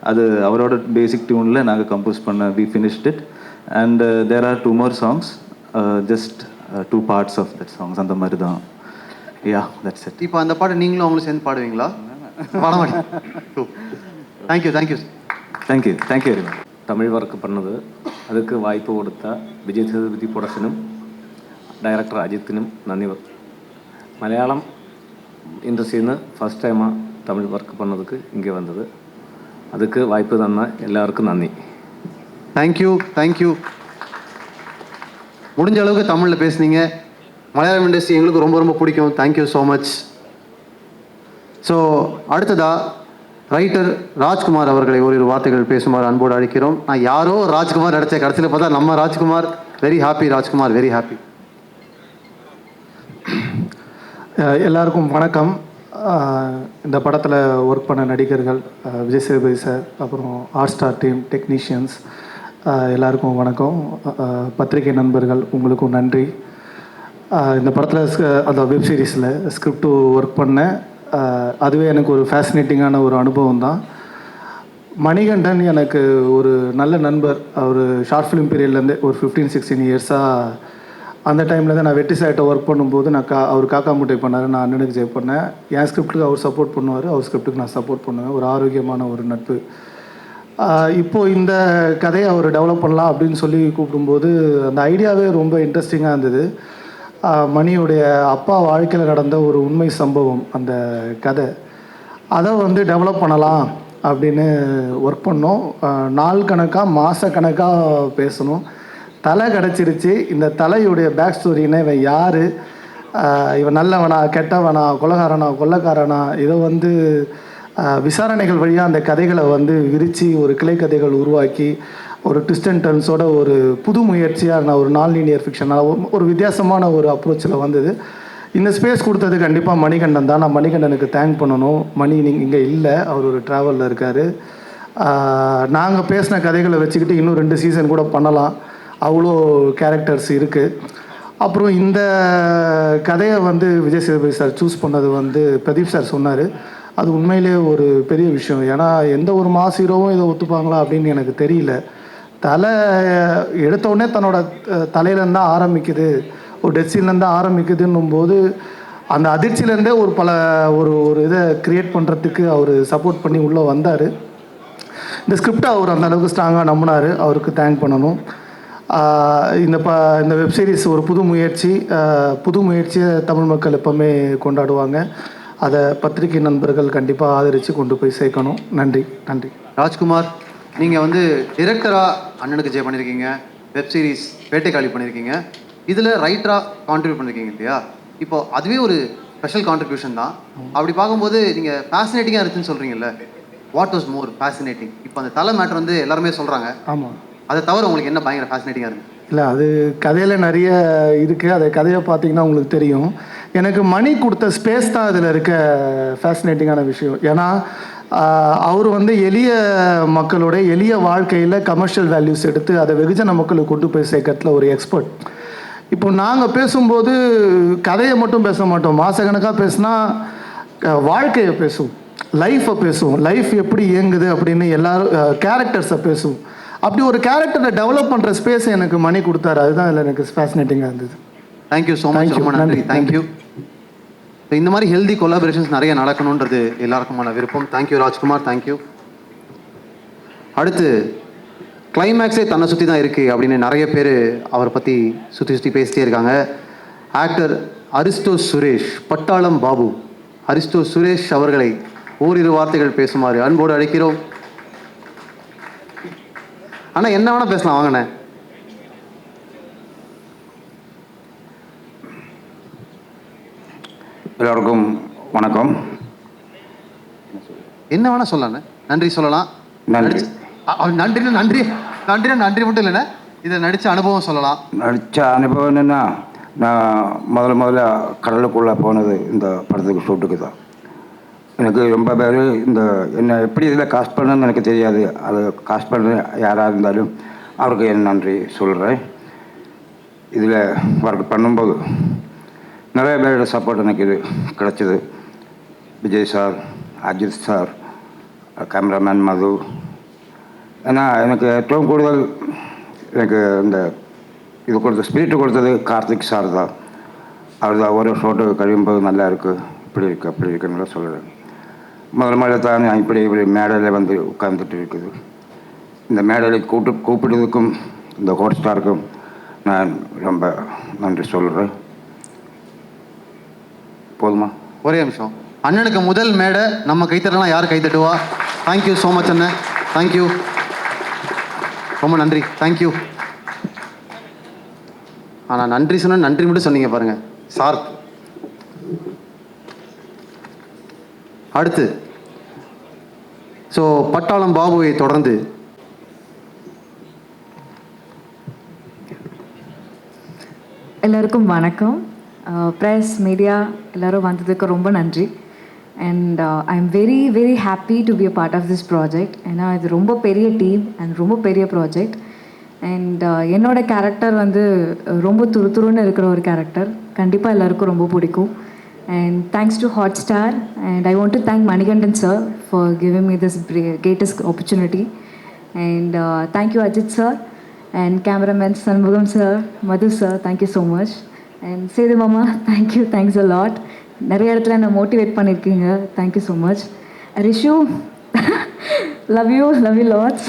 அது அவரோட பேசிக் டியூனில் நாங்கள் கம்போஸ் பண்ண we finished it and there are 2 more songs, just 2 parts of that songs அந்த மாதிரி தான். Yeah that's it. இப்போ அந்த பாட்டு நீங்களும் அவங்களும் சேர்ந்து பாடுவீங்களா? பாட மாட்டேன். Thank you thank you thank you very much. Tamil work பண்ணது அதுக்கு வாய்ப்பு കൊടുത്ത വിജയ് സേതുപതി പ്രൊഡക്ഷനും ഡയറക്ടർ അജിത്തിനും നന്ദി. മലയാളം ഇൻഡസ്ട്രിയിൽ നിന്ന് ഫസ്റ്റ് ടൈമാണ് തമിഴ് വർക്ക് பண்ணதுக்கு இங்கே வந்தது. அதுக்கு வாய்ப்பு தന്ന எல்லாருக்கும் நன்றி. தேங்க்யூ. முடிஞ்ச அளவுக்கு தமிழில் பேசுனீங்க. மலையாளம் இண்டஸ்ட்ரி எங்களுக்கு ரொம்ப ரொம்ப பிடிக்கும். Thank you so much. ஸோ அடுத்ததாக ரைட்டர் ராஜ்குமார் அவர்களை ஒரு வார்த்தைகள் பேசுமாறு அன்போடு அழைக்கிறோம். நான் யாரோ ராஜ்குமார் நடித்த கடைசியில் பார்த்தா நம்ம Rajkumar. Very happy Rajkumar, very happy. எல்லாருக்கும் வணக்கம். இந்த படத்தில் ஒர்க் பண்ண நடிகர்கள் விஜய் சேதுபதி சார், அப்புறம் ஹாட் ஸ்டார் டீம், டெக்னீஷியன்ஸ் எல்லாருக்கும் வணக்கம். பத்திரிகை நண்பர்கள் உங்களுக்கும் நன்றி. இந்த படத்தில் அந்த வெப் சீரிஸில் ஸ்கிரிப்ட் ஒர்க் பண்ணேன். அதுவே எனக்கு ஒரு ஃபேசினேட்டிங்கான ஒரு அனுபவம் தான். மணிகண்டன் எனக்கு ஒரு நல்ல நண்பர். அவர் ஷார்ட் ஃபிலிம் பீரியட்லேருந்து ஒரு 15-16 இயர்ஸாக அந்த டைமில் தான் நான் வெட்டி சார்கிட்ட ஒர்க் பண்ணும்போது அவர் காக்கா முட்டை பண்ணார், நான் அண்ணனுக்கு ஜெய் பண்ணேன். என் ஸ்கிரிப்டுக்கு அவர் சப்போர்ட் பண்ணுவார், அவர் ஸ்கிரிப்டுக்கு நான் சப்போர்ட் பண்ணுவேன். ஒரு ஆரோக்கியமான ஒரு நட்பு. இப்போது இந்த கதையை அவர் டெவலப் பண்ணலாம் அப்படின்னு சொல்லி கூப்பிடும்போது அந்த ஐடியாவே ரொம்ப இன்ட்ரெஸ்டிங்காக இருந்தது. மணியுடைய அப்பா வாழ்க்கையில் நடந்த ஒரு உண்மை சம்பவம் அந்த கதை. அதை டெவலப் பண்ணலாம் அப்படின்னு ஒர்க் பண்ணோம். நாள் கணக்காக மாதக்கணக்காக பேசணும். தலை கிடச்சிருச்சு. இந்த தலையுடைய பேக் ஸ்டோரின்னா இவன் யார், இவன் நல்லவனா கெட்டவனா கொள்ளக்காரனா இதை விசாரணைகள் வழியாக அந்த கதைகளை விரித்து ஒரு கிளை கதைகள் உருவாக்கி ஒரு ட்விஸ்ட் அண்ட் டர்ன்ஸோட ஒரு புது முயற்சியாக நான் ஒரு நான் லீனியர் ஃபிக்ஷனாக ஒரு வித்தியாசமான ஒரு அப்ரோச்சில் வந்தது. இந்த ஸ்பேஸ் கொடுத்தது கண்டிப்பாக மணிகண்டன் தான். நான் மணிகண்டனுக்கு தேங்க் பண்ணணும். மணி இங்கே இல்லை, அவர் ஒரு ட்ராவலில் இருக்கார். நாங்கள் பேசின கதைகளை வச்சுக்கிட்டு இன்னும் 2 சீசன் கூட பண்ணலாம், அவ்வளோ கேரக்டர்ஸ் இருக்குது. அப்புறம் இந்த கதையை விஜய் சேதுபதி சார் சூஸ் பண்ணது பிரதீப் சார் சொன்னார். அது உண்மையிலே ஒரு பெரிய விஷயம். ஏன்னா எந்த ஒரு மாஸ் ஹீரோவும் இதை ஒத்துப்பாங்களா அப்படின்னு எனக்கு தெரியல. தலை எடுத்தோடனே தன்னோட தலையிலேருந்து தான் ஆரம்பிக்குது, ஒரு டெத்சீன்லேருந்து தான் ஆரம்பிக்குதுன்னும் போது அந்த அதிர்ச்சியிலேருந்தே ஒரு இதை க்ரியேட் பண்ணுறதுக்கு அவர் சப்போர்ட் பண்ணி உள்ளே வந்தார். இந்த ஸ்கிரிப்டை அவர் அந்த அளவுக்கு ஸ்ட்ராங்காக நம்பினார், அவருக்கு தேங்க் பண்ணணும். இந்த வெப்சீரிஸ் ஒரு புது முயற்சியை தமிழ் மக்கள் எப்போவுமே கொண்டாடுவாங்க. அதை பத்திரிகை நண்பர்கள் கண்டிப்பாக ஆதரித்து கொண்டு போய் சேர்க்கணும். நன்றி. ராஜ்குமார், நீங்கள் டிரெக்டராக அண்ணனுக்கு ஜெய் பண்ணியிருக்கீங்க, வெப்சீரிஸ் வேட்டைக்காளி பண்ணியிருக்கீங்க, இதில் ரைட்டராக கான்ட்ரிபியூட் பண்ணியிருக்கீங்க இல்லையா? இப்போ அதுவே ஒரு ஸ்பெஷல் கான்ட்ரிபியூஷன் தான். அப்படி பார்க்கும்போது நீங்கள் ஃபேசினேட்டிங்காக இருந்துச்சுன்னு சொல்கிறீங்கல்ல, வாட் வாஸ் மோர் ஃபேசினேட்டிங்? இப்போ அந்த தலை மேட்டர் எல்லாருமே சொல்கிறாங்க. ஆமாம். அதை தவிர உங்களுக்கு என்ன பயங்கர ஃபேசினேட்டிங்காக இருக்குது? இல்லை, அது கதையில் நிறைய இருக்குது. அதை கதையை பார்த்தீங்கன்னா உங்களுக்கு தெரியும். எனக்கு மணி கொடுத்த ஸ்பேஸ் தான் அதில் இருக்க ஃபேசினேட்டிங்கான விஷயம். ஏன்னா அவர் எளிய மக்களோட எளிய வாழ்க்கையில் கமர்ஷியல் வேல்யூஸ் எடுத்து அதை வெகுஜன மக்களுக்கு கொண்டு போய் சேர்க்கறதுல ஒரு எக்ஸ்பர்ட். இப்போ நாங்கள் பேசும்போது கதையை மட்டும் பேச மாட்டோம், மாதக்கணக்காக பேசினா வாழ்க்கையை பேசுவோம், லைஃப்பை பேசுவோம், லைஃப் எப்படி இயங்குது அப்படின்னு எல்லாரும் கேரக்டர்ஸை பேசுவோம். அப்படி ஒரு கேரக்டரை டெவலப் பண்ணுற ஸ்பேஸ் எனக்கு மணி கொடுத்தாரு. அதுதான் இதில் எனக்கு ஃபேசினேட்டிங்காக இருந்தது. Thank you so much. ரொம்ப நன்றி. தேங்க்யூ. இந்த மாதிரி ஹெல்தி கொலாபரேஷன்ஸ் நிறைய நடக்கணுன்றது எல்லாருக்குமான விருப்பம். தேங்க்யூ ராஜ்குமார். தேங்க்யூ. அடுத்து கிளைமேக்ஸே தன்னை சுற்றி தான் இருக்குது அப்படின்னு நிறைய பேர் அவரை பற்றி சுற்றி பேசிட்டே இருக்காங்க. ஆக்டர் அரிஸ்டோ சுரேஷ், பட்டாளம் பாபு அரிஸ்டோ சுரேஷ் அவர்களை ஓரிரு வார்த்தைகள் பேசுமாறு அன்போடு அழைக்கிறோம். ஆனால் என்ன வேணால் பேசலாம், வாங்கண்ணே. எல்லோருக்கும் வணக்கம். என்ன வேணால் சொல்லலாண்ணே, நன்றி சொல்லலாம். நன்றி. நன்றி மட்டும் இல்லைண்ணே, இதை நடித்த அனுபவம் சொல்லலாம். நடித்த அனுபவம் என்னென்னா, நான் முதல்ல கடலுக்குள்ளே போனது இந்த படத்துக்கு ஷூட்டுக்கு தான். எனக்கு ரொம்ப பேர் என்னை எப்படி இதில் காஸ்ட் பண்ணணும்னு எனக்கு தெரியாது. அது காஸ்ட் பண்ண யாராக இருந்தாலும் அவருக்கு என் நன்றி சொல்கிறேன். இதில் ஒர்க் பண்ணும்போது நிறைய பேரோட சப்போர்ட் எனக்கு இது கிடச்சிது. Vijay sir, Ajith sir, cameraman Madhu, ஏன்னா எனக்கு ഏറ്റവും കൂടുതൽ எனக்கு இந்த இது கொடுத்த ஸ்பிரிட் கொடுத்தது கார்த்திக் சார் தான். அவர் தான் ஒரு ஷோட்டு കഴിയുമ്പോൾ நல்லா இருக்குது, இப்படி இருக்குது, அப்படி இருக்குன்னு சொல்லுறேன். முதல்ல தான் நான் இப்படி மேடையில் வந்து உட்கார்ந்துட்டு இருக்குது. இந்த மேடையில் கூப்பிட்டதுக்கும் இந்த ஹாட் ஸ்டாருக்கும் நான் ரொம்ப நன்றி சொல்கிறேன். போதுமா? ஒரே நிமிஷம். அண்ணனுக்கு முதல் மேடை நம்ம கைத்தட்டலாம். யார் கைத்தட்டுவா? தேங்க்யூ ஸோ மச் அண்ணன். தேங்க்யூ, ரொம்ப நன்றி. தேங்க்யூ. ஆனால் நன்றி சொன்ன நன்றி மட்டும் சொன்னீங்க பாருங்கள் சார். அடுத்து ஸோ பட்டாளம் பாபுவை தொடர்ந்து எல்லாருக்கும் வணக்கம். ப்ரெஸ் மீடியா எல்லோரும் வந்ததுக்கு ரொம்ப நன்றி. And I am very very happy to be a part of this project. ஏன்னா இது ரொம்ப பெரிய டீம் அண்ட் ரொம்ப பெரிய ப்ராஜெக்ட். அண்ட் என்னோடய கேரக்டர் வந்து ரொம்ப துருதுருன்னு இருக்கிற ஒரு கேரக்டர். கண்டிப்பாக எல்லாருக்கும் ரொம்ப பிடிக்கும். And thanks to Hotstar and I want to thank Manikandan sir for giving me this greatest opportunity. And thank you Ajith sir and cameraman Sanmugam sir, Madhu sir, thank you so much. And Sedu mama, thank you, thanks a lot. நிறைய இடத்துல என்ன motivate பண்ணியிருக்கீங்க, thank you so much. Rishu, love you lots.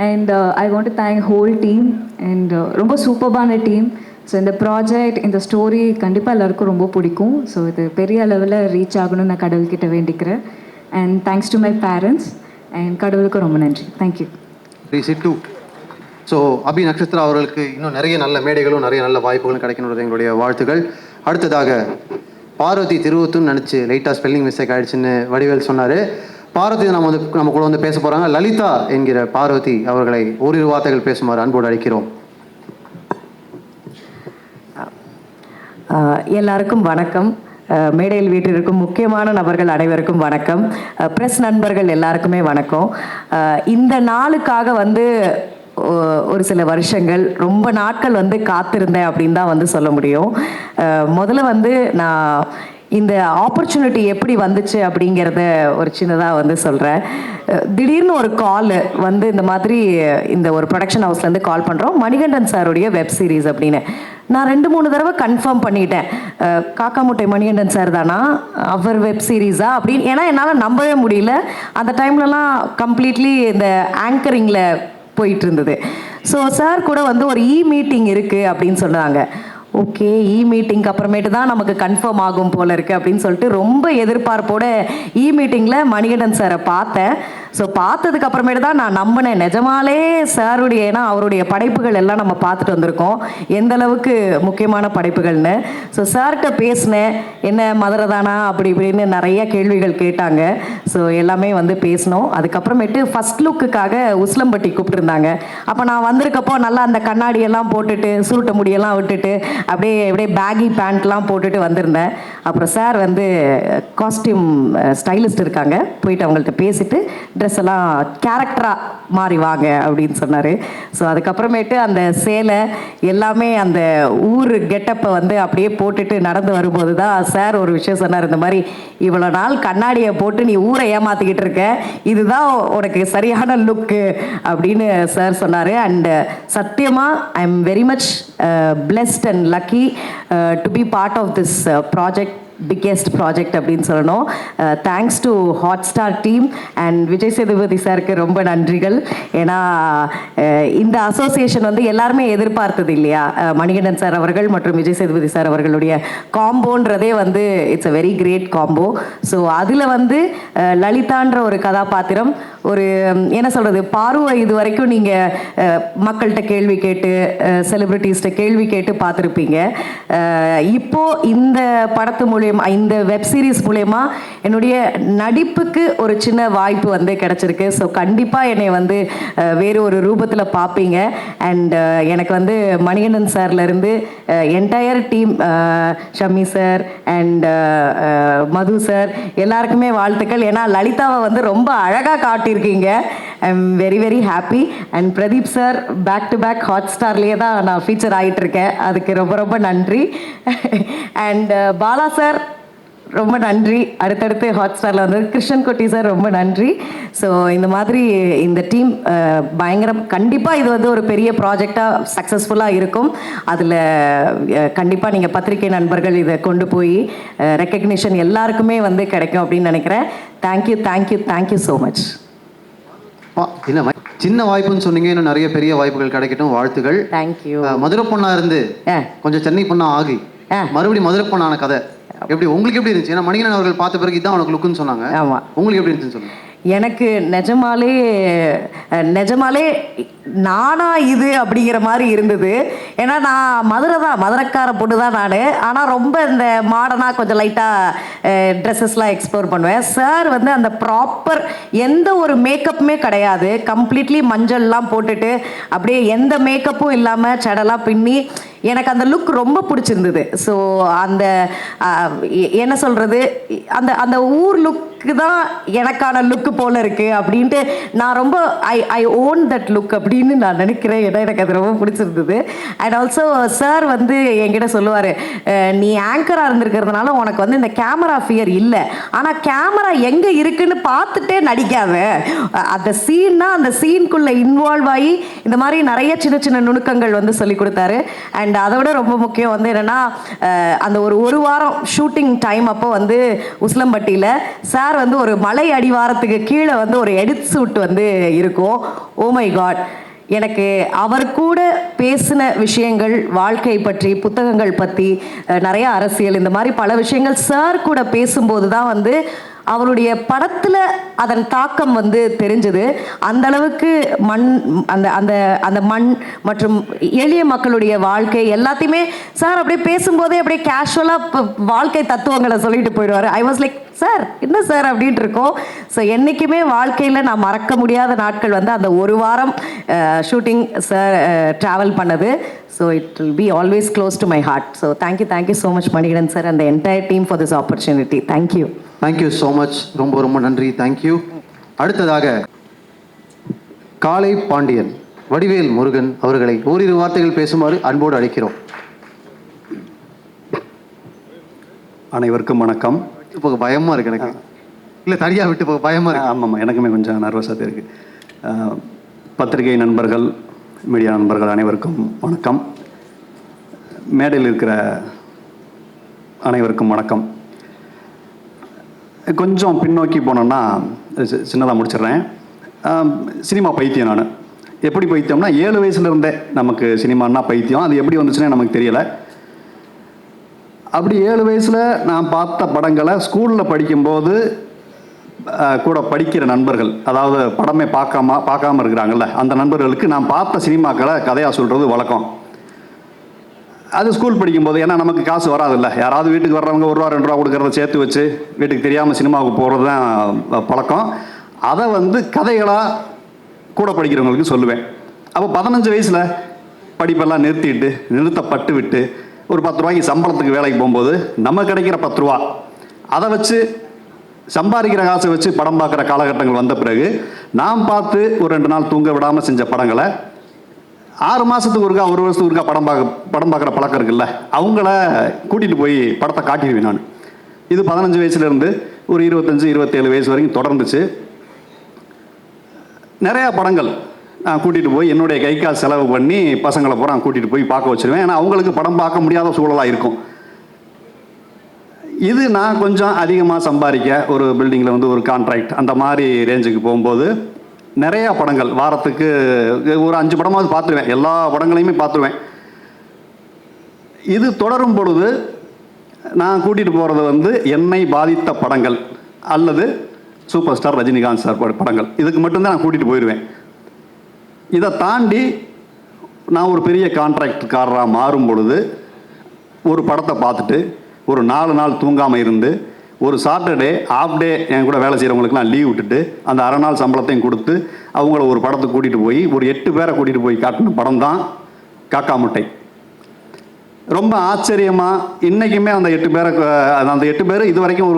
And I want to thank whole team and ரொம்ப சூப்பர்பான team. So இந்த project, இந்த story கண்டிப்பாக எல்லாருக்கும் ரொம்ப பிடிக்கும். ஸோ இது பெரிய லெவலில் ரீச் ஆகணும்னு நான் கடவுள்கிட்ட வேண்டிக்கிறேன். And thanks to my parents and கடவுளுக்கு ரொம்ப நன்றி. தேங்க்யூ. சிட்டு. ஸோ அபி நட்சத்திரா அவர்களுக்கு இன்னும் நிறைய நல்ல மேடைகளும் நிறைய நல்ல வாய்ப்புகளும் கிடைக்கணுன்றது எங்களுடைய வாழ்த்துக்கள். அடுத்ததாக பார்வதி திருவத்தூர்னு நினச்சி லைட்டாக ஸ்பெல்லிங் மிஸ்டேக் ஆகிடுச்சுன்னு வடிவேல் சொன்னார். பார்வதி நம்ம கூட வந்து பேச போகிறாங்க. லலிதா என்கிற பார்வதி அவர்களை ஓரிரு வார்த்தைகள் பேசுமாறு அன்போடு அழைக்கிறோம். எல்லாருக்கும் வணக்கம். மேடையில் வீட்டிற்கும் முக்கியமான நபர்கள் அனைவருக்கும் வணக்கம். ப்ரெஸ் நண்பர்கள் எல்லாருக்குமே வணக்கம். இந்த நாளுக்காக வந்து ஒரு சில வருஷங்கள், ரொம்ப நாட்கள் வந்து காத்திருந்தேன் அப்படின்னு தான் வந்து சொல்ல முடியும். முதல்ல வந்து நான் இந்த ஆப்பர்ச்சுனிட்டி எப்படி வந்துச்சு அப்படிங்கிறத ஒரு சின்னதாக வந்து சொல்கிறேன். திடீர்னு ஒரு கால் வந்து இந்த மாதிரி இந்த ஒரு ப்ரொடக்ஷன் ஹவுஸ்லேருந்து கால் பண்ணுறோம், மணிகண்டன் சாருடைய வெப் சீரிஸ் அப்படின்னு. நான் 2-3 தடவை கன்ஃபார்ம் பண்ணிட்டேன், காக்கா முட்டை மணிகண்டன் சார் தானா, அவர் வெப் சீரிஸா அப்படின்னு. ஏன்னா என்னால் நம்பவே முடியல. அந்த டைம்லலாம் கம்ப்ளீட்லி இந்த ஆங்கரிங்கில் போயிட்டு இருந்தது. ஸோ சார் கூட வந்து ஒரு மீட்டிங் இருக்குது அப்படின்னு சொன்னாங்க. ஓகே, மீட்டிங்க்கு அப்புறமேட்டு தான் நமக்கு கன்ஃபார்ம் ஆகும் போல இருக்குது அப்படின்னு சொல்லிட்டு ரொம்ப எதிர்பார்ப்போட மீட்டிங்கில் மணிகண்டன் சாரை பார்த்தேன். ஸோ பார்த்ததுக்கு அப்புறமேட்டு தான் நான் நம்பினேன், நிஜமாலே சாருடைய, ஏன்னா அவருடைய படைப்புகள் எல்லாம் நம்ம பார்த்துட்டு வந்திருக்கோம், எந்த அளவுக்கு முக்கியமான படைப்புகள்னு. ஸோ சார்கிட்ட பேசினேன், என்ன மதுரை தானா அப்படி இப்படின்னு நிறைய கேள்விகள் கேட்டாங்க. ஸோ எல்லாமே வந்து பேசினோம். அதுக்கப்புறமேட்டு ஃபஸ்ட் லுக்குக்காக உஸ்லம்பட்டி கூப்பிட்டுருந்தாங்க. அப்போ நான் வந்திருக்கப்போ நல்லா அந்த கண்ணாடியெல்லாம் போட்டுட்டு, சுருட்ட முடியெல்லாம் விட்டுட்டு, அப்படியே பேகி பேண்ட்லாம் போட்டுட்டு வந்திருந்தேன். அப்புறம் சார் வந்து காஸ்டியூம் ஸ்டைலிஸ்ட் இருக்காங்க, போயிட்டு அவங்கள்ட்ட பேசிட்டு ட்ரெஸ் எல்லாம் கேரக்டராக மாறி வாங்க அப்படின்னு சொன்னார். ஸோ அதுக்கப்புறமேட்டு அந்த சேலை எல்லாமே அந்த ஊர் கெட்டப்பை வந்து அப்படியே போட்டுட்டு நடந்து வரும்போது தான் சார் ஒரு விஷயம் சொன்னார். இந்த மாதிரி இவ்வளோ நாள் கண்ணாடியை போட்டு நீ ஊரை ஏமாற்றிக்கிட்டு இருக்க, இதுதான் உனக்கு சரியான லுக்கு அப்படின்னு சார் சொன்னார். அண்டு சத்தியமாக ஐ am very much blessed and lucky to be part of this project, biggest project அப்படின்னு சொல்லணும். Thanks to hot star team and Vijay Sethupathi சாருக்கு ரொம்ப நன்றிகள். ஏன்னா இந்த அசோசியேஷன் வந்து எல்லாருமே எதிர்பார்த்தது இல்லையா, மணிகண்டன் சார் அவர்கள் மற்றும் விஜய் சேதுபதி சார் அவர்களுடைய காம்போன்றதே வந்து it's a very great combo. So அதில் வந்து லலிதான்ற ஒரு கதாபாத்திரம், ஒரு என்ன சொல்கிறது, பார்வை இது வரைக்கும் நீங்கள் மக்கள்கிட்ட கேள்வி கேட்டு, செலிப்ரிட்டிஸ்கிட்ட கேள்வி கேட்டு பார்த்துருப்பீங்க. இப்போது இந்த படத்து மூலியமாக, இந்த வெப் சீரிஸ் மூலயமா என்னுடைய நடிப்புக்கு ஒரு சின்ன வாய்ப்பு வந்து கிடச்சிருக்கு. ஸோ கண்டிப்பாக என்னை வந்து வேறு ஒரு ரூபத்தில் பார்ப்பீங்க. அண்ட் எனக்கு வந்து மணிகண்டன் சார்லேருந்து entire team, Shami sir and Madhu sir எல்லாருக்குமே வாழ்த்துக்கள். ஏன்னா லலிதாவை வந்து ரொம்ப அழகாக காட்டியிருக்கீங்க. I am very very happy. And Pradeep sir back to back hot ஸ்டார்லேயே தான் நான் ஃபீச்சர் ஆகிட்டு இருக்கேன், அதுக்கு ரொம்ப ரொம்ப நன்றி. அண்ட் பாலா சார் ரொம்ப நன்றி. அடுத்தடுத்து ஹாட் ஸ்டாரில் வந்து கிருஷ்ணன் குட்டி சார் ரொம்ப நன்றி. ஸோ இந்த மாதிரி இந்த டீம் பயங்கரம். கண்டிப்பாக இது வந்து ஒரு பெரிய ப்ராஜெக்டாக சக்ஸஸ்ஃபுல்லாக இருக்கும். அதில் கண்டிப்பாக நீங்கள் பத்திரிகை நண்பர்கள் இதை கொண்டு போய் ரெக்கக்னிஷன் எல்லாருக்குமே வந்து கிடைக்கும் அப்படின்னு நினைக்கிறேன். Thank you thank you thank you so much. என்ன சின்ன வாய்ப்புன்னு சொன்னீங்க, இன்னும் நிறைய பெரிய வாய்ப்புகள் கிடைக்கட்டும், வாழ்த்துகள். தேங்க்யூ. மதுரை பொண்ணா இருந்து கொஞ்சம் சென்னை பொண்ணா ஆகி மறுபடியும் மதுரை பொண்ணான கதை எப்படி உங்களுக்கு எப்படி இருந்துச்சு? ஏன்னா மணிகண்டன் அவர்கள் பார்த்த பிறகு இதான் உனக்கு லுக்குன்னு சொன்னாங்க. ஆமாம், உங்களுக்கு எப்படி இருந்துச்சுன்னு சொல்லுங்க. எனக்கு நிஜமாலே நானா இது அப்படிங்கிற மாதிரி இருந்தது. ஏன்னா நான் மதுரைக்கார பொண்ணு தான் நான். ஆனால் ரொம்ப இந்த மாடர்னாக கொஞ்சம் லைட்டாக ட்ரெஸ்ஸஸ்லாம் எக்ஸ்ப்ளோர் பண்ணுவேன். சார் வந்து அந்த ப்ராப்பர் எந்த ஒரு மேக்கப்புமே கிடையாது, கம்ப்ளீட்லி மஞ்சள்லாம் போட்டுட்டு அப்படியே எந்த மேக்கப்பும் இல்லாமல் சடெல்லாம் பின்னி எனக்கு அந்த லுக் ரொம்ப பிடிச்சிருந்தது. ஸோ அந்த என்ன சொல்கிறது, அந்த ஊர் லுக்கு தான் எனக்கான லுக்கு போல இருக்குது அப்படின்ட்டு நான் ரொம்ப ஐ ஓன் தட் லுக் அப்படின்னு நான் நினைக்கிறேன். ஏன்னா எனக்கு அது ரொம்ப பிடிச்சிருந்தது. அண்ட் ஆல்சோ சார் வந்து என்கிட்ட சொல்லுவார், நீ ஆங்கராக இருந்திருக்கிறதுனால உனக்கு வந்து இந்த கேமரா ஃபியர் இல்லை, ஆனால் கேமரா எங்கே இருக்குன்னு பார்த்துட்டே நடிக்காத, அந்த சீன்னா அந்த சீனுக்குள்ளே இன்வால்வ் ஆகி இந்த மாதிரி நிறைய சின்ன சின்ன நுணுக்கங்கள் வந்து சொல்லி கொடுத்தாரு. அண்ட் அதை விட ரொம்ப முக்கியம் வந்து என்னென்னா, அந்த ஒரு வாரம் ஷூட்டிங் டைம் அப்போ வந்து உசிலம்பட்டியில் சார் வந்து ஒரு மலை அடிவாரத்துக்கு கீழே வந்து ஒரு எடிட் சூட் வந்து இருக்கும். ஓ மை காட், எனக்கு அவர் கூட பேசின விஷயங்கள், வாழ்க்கை பற்றி, புத்தகங்கள் பற்றி, நிறைய அரசியல், இந்த மாதிரி பல விஷயங்கள் சார் கூட பேசும்போது தான் வந்து அவருடைய படத்தில் அதன் தாக்கம் வந்து தெரிஞ்சது. அந்த அளவுக்கு அந்த அந்த அந்த மண் மற்றும் எளிய மக்களுடைய வாழ்க்கை எல்லாத்தையுமே சார் அப்படியே பேசும்போதே அப்படியே கேஷுவலாக வாழ்க்கை தத்துவங்களை சொல்லிட்டு போயிடுவார். ஐ வாஸ் லைக், சார் என்ன சார் அப்படின்ட்டு இருக்கோம். ஸோ என்றைக்குமே வாழ்க்கையில் நான் மறக்க முடியாத நாட்கள் வந்து அந்த ஒரு வாரம் ஷூட்டிங் சார் ட்ராவல் பண்ணது. So it will be always close to my heart. So thank you so much Manikandan sir and the entire team for this opportunity. Thank you so much. ரொம்ப ரொம்ப நன்றி. தேங்க்யூ. அடுத்ததாக காளை பாண்டியன், வடிவேல் முருகன் அவர்களை ஓரிரு வார்த்தைகள் பேசுமாறு அன்போடு அழைக்கிறோம். அனைவருக்கும் வணக்கம். போக பயமாக இருக்கு எனக்கு, இல்லை தனியாக விட்டு போக பயமாக இருக்கு. ஆமாம், எனக்குமே கொஞ்சம் நர்வஸாக இருக்குது. பத்திரிகை நண்பர்கள், மீடியா நண்பர்கள் அனைவருக்கும் வணக்கம். மேடையில் இருக்கிற அனைவருக்கும் வணக்கம். கொஞ்சம் பின்னோக்கி போனோன்னா சின்னதாக முடிச்சிடுறேன். சினிமா பைத்தியம் நான். எப்படி பைத்தியம்னா 7 வயசுலேருந்தே நமக்கு சினிமான்னா பைத்தியம். அது எப்படி வந்துச்சுன்னே நமக்கு தெரியலை. அப்படி 7 வயசில் நான் பார்த்த படங்களை ஸ்கூலில் படிக்கும்போது கூட படிக்கிற நண்பர்கள், அதாவது படமே பார்க்காம இருக்கிறாங்கல்ல, அந்த நண்பர்களுக்கு நான் பார்த்த சினிமாக்களை கதையாக சொல்கிறது வழக்கம். அது ஸ்கூல் படிக்கும்போது, ஏன்னா நமக்கு காசு வராதில்ல, யாராவது வீட்டுக்கு வர்றவங்க 1 ரூபா 2 ரூபா கொடுக்குறத சேர்த்து வச்சு வீட்டுக்கு தெரியாமல் சினிமாவுக்கு போகிறது தான் பழக்கம். அதை வந்து கதைகளாக கூட படிக்கிறவங்களுக்கு சொல்லுவேன். அப்போ 15 வயசில் படிப்பெல்லாம் நிறுத்தப்பட்டு விட்டு ஒரு 10 ரூபாய்க்கு சம்பளத்துக்கு வேலைக்கு போகும்போது நம்ம கிடைக்கிற 10 ரூபா அதை வச்சு சம்பாதிக்கிற காசை வச்சு படம் பார்க்குற காலகட்டங்கள் வந்த பிறகு நான் பார்த்து ஒரு 2 நாள் தூங்க விடாமல் செஞ்ச படங்களை 6 மாதத்துக்கு ஒருக்கா 1 வருஷத்துக்கு ஒருக்கா படம் பார்க்குற பழக்கம் இருக்குல்ல, அவங்கள கூட்டிகிட்டு போய் படத்தை காட்டிடுவேன் நான். இது 15 வயசுலேருந்து ஒரு 25-27 வயசு வரைக்கும் தொடர்ந்துச்சு. நிறையா படங்கள் நான் கூட்டிகிட்டு போய் என்னுடைய கை காசு செலவு பண்ணி பசங்களை பூரா கூட்டிகிட்டு போய் பார்க்க வச்சுருவேன். ஏன்னா அவங்களுக்கு படம் பார்க்க முடியாத சூழலாக இருக்கும். இது நான் கொஞ்சம் அதிகமாக சம்பாதிக்க ஒரு பில்டிங்கில் வந்து ஒரு கான்ட்ராக்ட் அந்த மாதிரி ரேஞ்சுக்கு போகும்போது நிறையா படங்கள் வாரத்துக்கு ஒரு 5 படமாவது பார்த்துருவேன். எல்லா படங்களையுமே பார்த்துருவேன். இது தொடரும் பொழுது நான் கூட்டிகிட்டு போகிறது வந்து என்னை பாதித்த படங்கள் அல்லது சூப்பர் ஸ்டார் ரஜினிகாந்த் சார் படங்கள், இதுக்கு மட்டும்தான் நான் கூட்டிகிட்டு போயிடுவேன். இதை தாண்டி நான் ஒரு பெரிய கான்ட்ராக்டுக்காரராக மாறும் பொழுது ஒரு படத்தை பார்த்துட்டு ஒரு 4 நாள் தூங்காமல் இருந்து ஒரு சாட்டர்டே ஆஃப் டே என் கூட வேலை செய்கிறவங்களுக்குலாம் லீவ் விட்டுட்டு அந்த அரை நாள் சம்பளத்தையும் கொடுத்து அவங்கள ஒரு படத்துக்கு கூட்டிகிட்டு போய் ஒரு 8 பேரை கூட்டிகிட்டு போய் காட்டின படம் தான் காக்கா முட்டை. ரொம்ப ஆச்சரியமாக இன்றைக்குமே அந்த 8 பேர் இது வரைக்கும்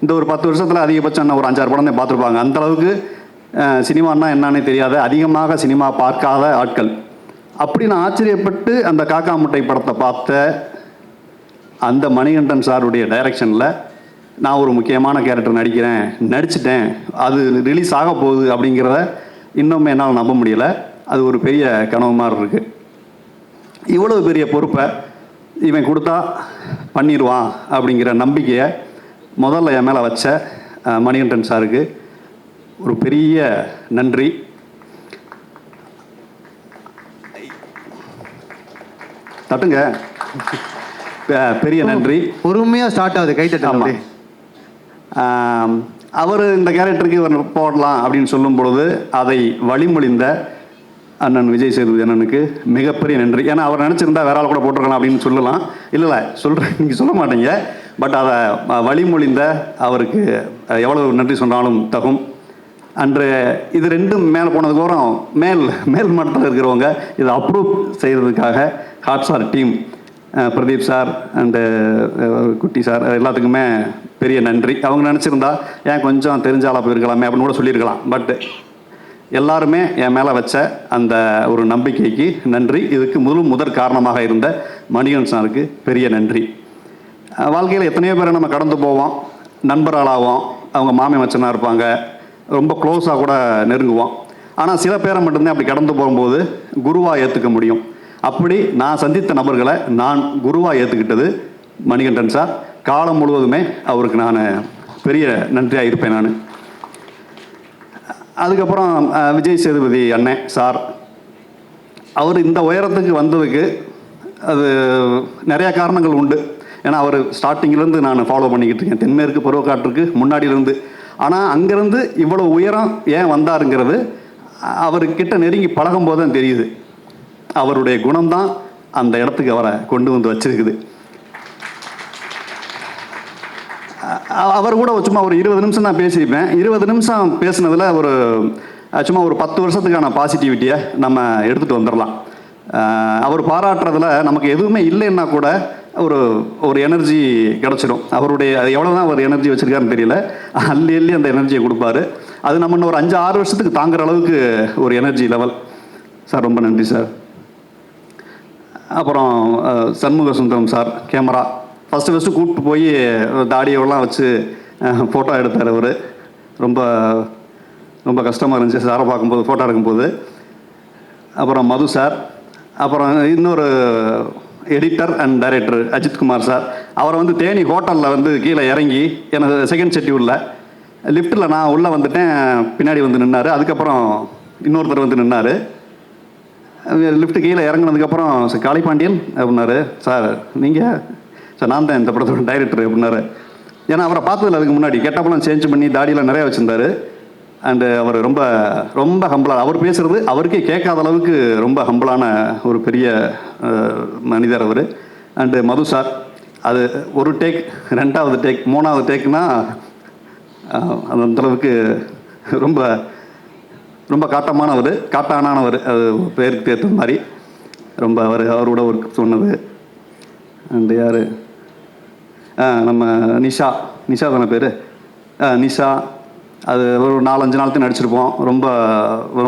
இந்த ஒரு 10 வருஷத்தில் அதிகபட்சம் ஒரு 5-6 படம் தான் பார்த்துருப்பாங்க. அந்தளவுக்கு சினிமான்னா என்னன்னே தெரியாத, அதிகமாக சினிமா பார்க்காத ஆட்கள். அப்படி நான் ஆச்சரியப்பட்டு அந்த காக்கா முட்டை படத்தை பார்த்த அந்த மணிகண்டன் சாருடைய டைரக்ஷனில் நான் ஒரு முக்கியமான கேரக்டர் நடிச்சிட்டேன், அது ரிலீஸ் ஆக போகுது அப்படிங்கிறத இன்னும் என்னால் நம்ப முடியலை. அது ஒரு பெரிய கனவு மாதிரி இருக்குது. இவ்வளவு பெரிய பொறுப்பை இவன் கொடுத்தா பண்ணிடுவான் அப்படிங்கிற நம்பிக்கையை முதல்ல என் மேலே வச்ச மணிகண்டன் சாருக்கு ஒரு பெரிய நன்றி. தட்டுங்க. பெரிய நன்றி. பொறுமையாக ஸ்டார்ட் ஆகுது, கை தட்டு. அவர் இந்த கேரக்டருக்கு போடலாம் அப்படின்னு சொல்லும் பொழுது அதை வழிமொழிந்த அண்ணன் விஜய் சேதுபதி அண்ணனுக்கு மிகப்பெரிய நன்றி. ஏன்னா அவர் நினச்சிருந்தா வேற ஆள் கூட போட்டிருக்கலாம் அப்படின்னு சொல்லலாம். இல்லை சொல்கிறேன், நீங்கள் சொல்ல மாட்டீங்க. பட் அதை வழிமொழிந்த அவருக்கு எவ்வளவு நன்றி சொன்னாலும் தகும். அன்று இது ரெண்டும் மேலே போனதுக்கப்புறம் மேல் மட்டத்தில் இருக்கிறவங்க இதை அப்ரூவ் செய்கிறதுக்காக Hotstar team, Pradeep sir and குட்டி சார் எல்லாத்துக்குமே பெரிய நன்றி. அவங்க நினச்சிருந்தா ஏன் கொஞ்சம் தெரிஞ்சாலா போயிருக்கலாமே அப்படின்னு கூட சொல்லியிருக்கலாம். பட் எல்லாருமே என் மேலே வச்ச அந்த ஒரு நம்பிக்கைக்கு நன்றி. இதுக்கு முதற் காரணமாக இருந்த மணிகண்டன் சாருக்கு பெரிய நன்றி. வாழ்க்கையில் எத்தனையோ பேரை நம்ம கடந்து போவோம், நண்பர்களாகவும் அவங்க மாமி மச்சனாக இருப்பாங்க, ரொம்ப க்ளோஸாக கூட நெருங்குவோம். ஆனால் சில பேரை மட்டும்தான் அப்படி கடந்து போகும்போது குருவாக ஏற்றுக்க முடியும். அப்படி நான் சந்தித்த நபர்களை நான் குருவாக ஏற்றுக்கிட்டது மணிகண்டன் சார். காலம் முழுவதுமே அவருக்கு நான் பெரிய நன்றியாக இருப்பேன். நான் அதுக்கப்புறம் விஜய் சேதுபதி அண்ணன் சார், அவர் இந்த உயரத்துக்கு வந்ததுக்கு அது நிறையா காரணங்கள் உண்டு. ஏன்னா அவர் ஸ்டார்டிங்கிலேருந்து நான் ஃபாலோ பண்ணிக்கிட்டு இருக்கேன், தென்மேற்கு பருவக்காற்றுக்கு முன்னாடியிலேருந்து. ஆனால் அங்கேருந்து இவ்வளோ உயரம் ஏன் வந்தாருங்கிறது அவர்கிட்ட நெருங்கி பழகும் போது தான் தெரியுது. அவருடைய குணம்தான் அந்த இடத்துக்கு அவரை கொண்டு வந்து வச்சிருக்குது. அவர் கூட சும்மா ஒரு 20 நிமிஷம் தான் பேசியிருப்பேன். 20 நிமிஷம் பேசுனதில் சும்மா ஒரு 10 வருஷத்துக்கான பாசிட்டிவிட்டியை நம்ம எடுத்துகிட்டு வந்துடலாம். அவர் பாராட்டுறதுல நமக்கு எதுவுமே இல்லைன்னா கூட ஒரு எனர்ஜி கிடச்சிடும். அவருடைய எவ்வளோ தான் அவர் எனர்ஜி வச்சுருக்காருன்னு தெரியல, அள்ளி அந்த எனர்ஜியை கொடுப்பாரு. அது நம்ம இன்னும் ஒரு 5-6 வருஷத்துக்கு தாங்குற அளவுக்கு ஒரு எனர்ஜி லெவல். சார் ரொம்ப நன்றி சார். அப்புறம் Shanmuga Sundaram sir, camera first கூப்பிட்டு போய் தாடியெல்லாம் வச்சு ஃபோட்டோ எடுத்தார். அவர் ரொம்ப ரொம்ப கஷ்டமாக இருந்துச்சு சாரை பார்க்கும்போது, ஃபோட்டோ எடுக்கும்போது. அப்புறம் மது சார், அப்புறம் இன்னொரு editor and director Ajithkumar sir. அவரை தேனி ஹோட்டலில் கீழே இறங்கி எனக்கு செகண்ட் ஷெட்யூலில் லிஃப்ட்டில் நான் உள்ளே வந்துட்டேன், பின்னாடி நின்னார். அதுக்கப்புறம் இன்னொருத்தர் நின்னார். லிஃப்ட்டு கீழே இறங்கினதுக்கப்புறம் சார் காளிபாண்டியன் அப்படின்னாரு. சார் நீங்கள்? சார் நான் தான் இந்த படத்தோட டைரக்டர் அப்படின்னாரு. ஏன்னா அவரை பார்த்ததில்ல அதுக்கு முன்னாடி. கெட்டப்பெல்லாம் சேஞ்ச் பண்ணி தாடியெல்லாம் நிறையா வச்சுருந்தார். அண்டு அவர் ரொம்ப ரொம்ப ஹம்பிளாக, அவர் பேசுகிறது அவருக்கே கேட்காத அளவுக்கு ரொம்ப ஹம்பிளான ஒரு பெரிய மனிதர் அவர். அண்டு மது சார், அது ஒரு டேக், 2வது டேக், 3வது டேக்னா அந்தளவுக்கு ரொம்ப ரொம்ப காட்டானவர். அது பேருக்கு ஏற்ற மாதிரி ரொம்ப அவரோட ஒர்க் சொன்னது. அண்டு யார், நம்ம நிஷா தானே பேர், நிஷா. அது ஒரு 4-5 நாள் நடிச்சிருப்போம். ரொம்ப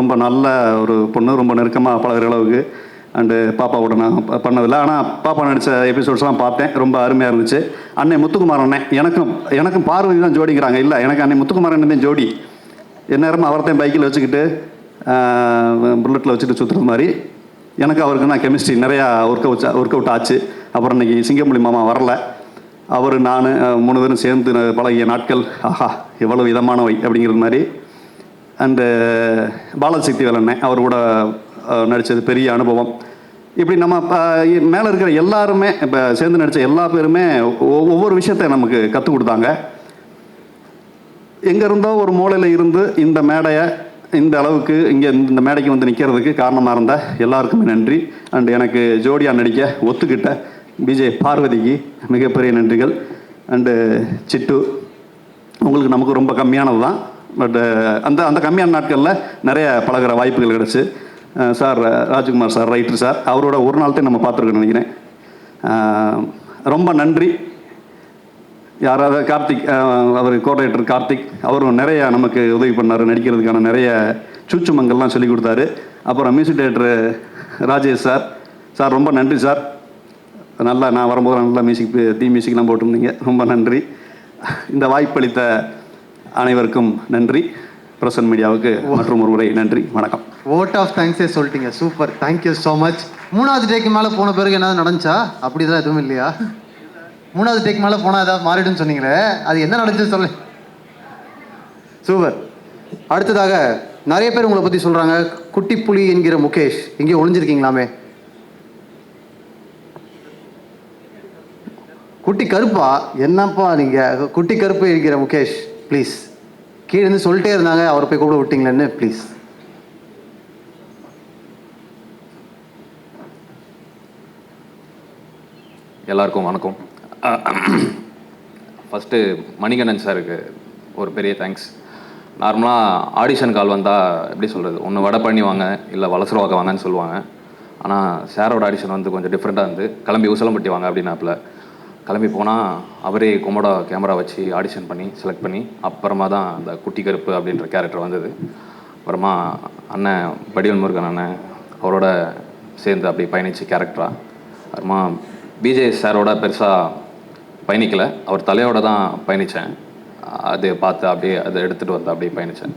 ரொம்ப நல்ல ஒரு பொண்ணு, ரொம்ப நெருக்கமாக பழகிற அளவுக்கு. அண்டு பாப்பாவோட நான் பண்ணதில்லை, ஆனால் பாப்பா நடித்த எபிசோட்ஸ்லாம் பார்த்தேன், ரொம்ப அருமையாக இருந்துச்சு. அண்ணன் முத்துக்குமார் அண்ணன், எனக்கும் பார்வதி தான் ஜோடிங்கிறாங்க. இல்லை, எனக்கு அண்ணன் முத்துக்குமார் அண்ணன் தான் ஜோடி. எந்நேரமும் அவர்த்தையும் பைக்கில் வச்சுக்கிட்டு புல்லட்டில் வச்சுட்டு சுற்றுறது மாதிரி. எனக்கு அவருக்கு நான் கெமிஸ்ட்ரி நிறையா ஒர்க் அவுட் ஆச்சு. அப்புறம் இன்றைக்கி சிங்கமொழி மாமா வரல, அவர் நான் 3 பேரும் சேர்ந்து பழகிய நாட்கள் ஆஹா எவ்வளோ இதமானவை அப்படிங்கிறது மாதிரி. அண்டு பாலசக்தி வேலண்ணே, அவர் கூட நடித்தது பெரிய அனுபவம். இப்படி நம்ம மேலே இருக்கிற எல்லாருமே, இப்போ சேர்ந்து நடித்த எல்லா பேருமே ஒவ்வொரு விஷயத்தை நமக்கு கற்றுக் கொடுத்தாங்க. எங்கே இருந்தோ ஒரு மூலையில் இருந்து இந்த மேடையை இந்த அளவுக்கு இங்கே இந்த மேடைக்கு நிற்கிறதுக்கு காரணமாக இருந்த எல்லாருக்குமே நன்றி. அண்டு எனக்கு ஜோடியாக நடிக்க ஒத்துக்கிட்ட விஜய் பார்வதிக்கு மிகப்பெரிய நன்றிகள். அண்டு சிட்டு, உங்களுக்கு நமக்கு ரொம்ப கம்மியானது தான். பட் அந்த கம்மியான நாட்களில் நிறைய பழகிற வாய்ப்புகள் கிடச்சி. Sir Rajkumar sir, writer sir, அவரோட ஒரு நாள் தான் நம்ம பார்த்துருக்கோன்னு நினைக்கிறேன். ரொம்ப நன்றி. யாராவது கார்த்திக், அவர் கோஆர்டினேட்டர் கார்த்திக், அவரும் நிறைய நமக்கு உதவி பண்ணார். நடிக்கிறதுக்கான நிறைய சூச்சுமங்கள்லாம் சொல்லி கொடுத்தாரு. அப்புறம் மியூசிக் டைரக்டர் ராஜேஷ் சார் ரொம்ப நன்றி சார். நல்லா நான் வரும்போது நல்லா மியூசிக்லாம் போட்டுருந்தீங்க, ரொம்ப நன்றி. இந்த வாய்ப்பளித்த அனைவருக்கும் நன்றி. பிரசன்ட் மீடியாவுக்கு மற்றும் ஒரு முறை நன்றி, வணக்கம். வோட் ஆஃப் தேங்க்ஸே சொல்லிட்டீங்க, சூப்பர், தேங்க்யூ ஸோ மச். 3வது டேக்கு மேலே போன பிறகு ஏதாவது நடந்துச்சா? அப்படிதான் எதுவும் இல்லையா? 3வது டேக்கு மேலே போனால் ஏதாவது மாறிடுன்னு சொன்னீங்களே, அது என்ன நடந்துச்சு சொல்லு. சூப்பர். அடுத்ததாக நிறைய பேர் உங்களை பற்றி சொல்கிறாங்க, குட்டி புலி என்கிற முகேஷ். இங்கே ஒளிஞ்சிருக்கீங்களாமே. குட்டி கருப்பா? என்னப்பா நீங்கள் குட்டி கருப்பு என்கிற முகேஷ், ப்ளீஸ். கீழே இருந்து சொல்லிட்டே இருந்தாங்க, அவரை போய் கூப்பிட விட்டீங்களேன்னு, ப்ளீஸ். எல்லாருக்கும் வணக்கம். ஃபஸ்ட்டு மணிகண்டன் சாருக்கு ஒரு பெரிய தேங்க்ஸ். நார்மலாக ஆடிஷன் கால் வந்தால் எப்படி சொல்கிறது, ஒன்று வடை பண்ணி வாங்க இல்லை வளசரவாக்க வாங்கன்னு சொல்லுவாங்க. ஆனால் சாரோட ஆடிஷன் வந்து கொஞ்சம் டிஃப்ரெண்ட்டாக இருந்து, கிளம்பி உசலம்பட்டி வாங்க அப்படின்னாப்புல. கிளம்பி போனால் அவரே கொமோடா கேமரா வச்சு ஆடிஷன் பண்ணி செலக்ட் பண்ணி அப்புறமா தான் அந்த குட்டி கருப்பு அப்படின்ற கேரக்டர் வந்தது. அப்புறமா அண்ணன் வடிவல் முருகன் அண்ணன் அவரோட சேர்ந்து அப்படி பயணிச்சு கேரக்டராக. அப்புறமா பிஜே சாரோட பெருசாக பயணிக்கலை, அவர் தலையோட தான் பயணித்தேன். அது பார்த்து அப்படியே அதை எடுத்துகிட்டு வந்து அப்படியே பயணித்தேன்,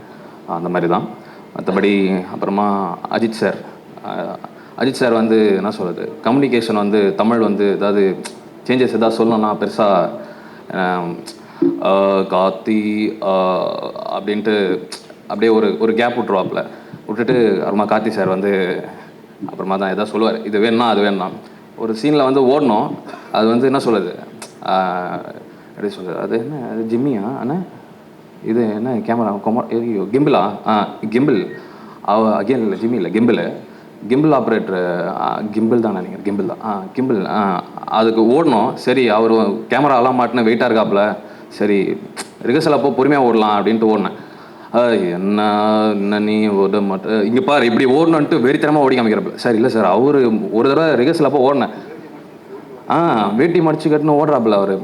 அந்த மாதிரி தான். மற்றபடி அப்புறமா அஜித் சார் வந்து என்ன சொல்கிறது, கம்யூனிகேஷன் வந்து தமிழ் வந்து ஏதாவது சேஞ்சஸ் எதாவது சொல்லணும்னா பெருசாக காத்தி அப்படின்ட்டு அப்படியே ஒரு கேப் விட்டுட்டு அப்புறமா கார்த்தி சார் வந்து அப்புறமா தான் எதாவது சொல்லுவார், இது வேணும்னா அது வேணும்னா. ஒரு சீனில் வந்து ஓடணும், அது வந்து என்ன சொல்லுது, எப்படி சொல்கிறது, அது என்ன, அது ஜிம்மியா அண்ணா, இது என்ன கேமரா ஐயோ கிம்பிளா, கிம்பிள் அகேன் இல்லை, ஜிம்மி இல்லை, கிம்பிள் ஆப்ரேட்டர், கிம்பிள் தான் நினைக்கிறேன், கிம்பிள் தான், கிம்பிள். அதுக்கு ஓடணும். சரி, அவர் கேமராலாம் மாட்டின வெயிட்டாக இருக்காப்புல, சரி ரிஹர்சல் அப்போ பொறுமையாக ஓடலாம் அப்படின்ட்டு ஓடினேன். என்ன நீ ஓட மாட்டேன், இங்கே பாரு இப்படி ஓடணுன்ட்டு வெறித்தனமாக ஓடி காமிக்கிறப்ப. சார் இல்லை சார், அவர் ஒரு தடவை ரிஹர்சல் அப்போ ஓடினேன், வேட்டி மடிச்சு கட்டுன்னு ஓடுறாப்புல, அவர்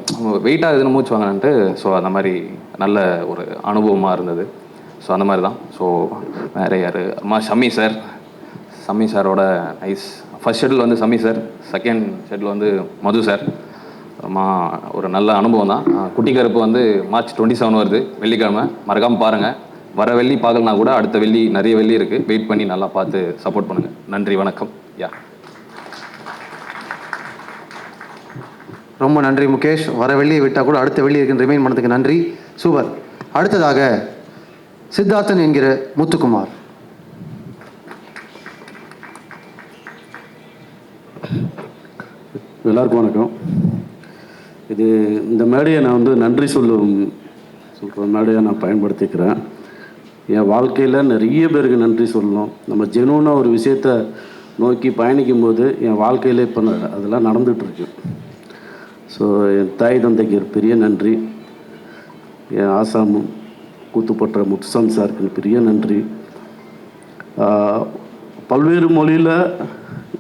வெயிட்டாக இதுன்னு மூச்சு வாங்கினான்ட்டு. ஸோ அந்த மாதிரி நல்ல ஒரு அனுபவமாக இருந்தது. ஸோ அந்த மாதிரி தான். ஸோ வேறு யார், அம்மா சம்மி சாரோட நைஸ். ஃபர்ஸ்ட் ஷெட்யூல் வந்து சம்மி சார், செகண்ட் ஷெட்யூல் வந்து மது சார். அம்மா ஒரு நல்ல அனுபவம் தான். குட்டி கருப்பு வந்து மார்ச் 27 வருது, வெள்ளிக்கிழமை, மறக்காமல் பாருங்கள். வர வெள்ளி பார்க்கலனா கூட அடுத்த வெள்ளி நிறைய வெள்ளி இருக்குது, வெயிட் பண்ணி நல்லா பார்த்து சப்போர்ட் பண்ணுங்கள். நன்றி, வணக்கம். ரொம்ப நன்றி முகேஷ். வர வெள்ளியை விட்டால் கூட அடுத்த வெள்ளி இருக்குன்னு ரிமைண்ட் பண்ணதுக்கு நன்றி. சூப்பர். அடுத்ததாக சித்தார்த்தன் என்கிற முத்துக்குமார். எல்லாருக்கும் வணக்கம். இந்த மேடையை நான் வந்து நன்றி சொல்கிற மேடையை நான் பயன்படுத்திக்கிறேன். என் வாழ்க்கையில் நிறைய பேருக்கு நன்றி சொல்லணும். நம்ம ஜெனூனாக ஒரு விஷயத்தை நோக்கி பயணிக்கும் போது என் வாழ்க்கையில் இப்போ அதெல்லாம் நடந்துகிட்ருக்கு. ஸோ என் தாய் தந்தைக்கு ஒரு பெரிய நன்றி. என் ஆசாம் கூத்துப்பற்ற முத்துசாமி சாருக்கு பெரிய நன்றி. பல்வேறு மொழியில்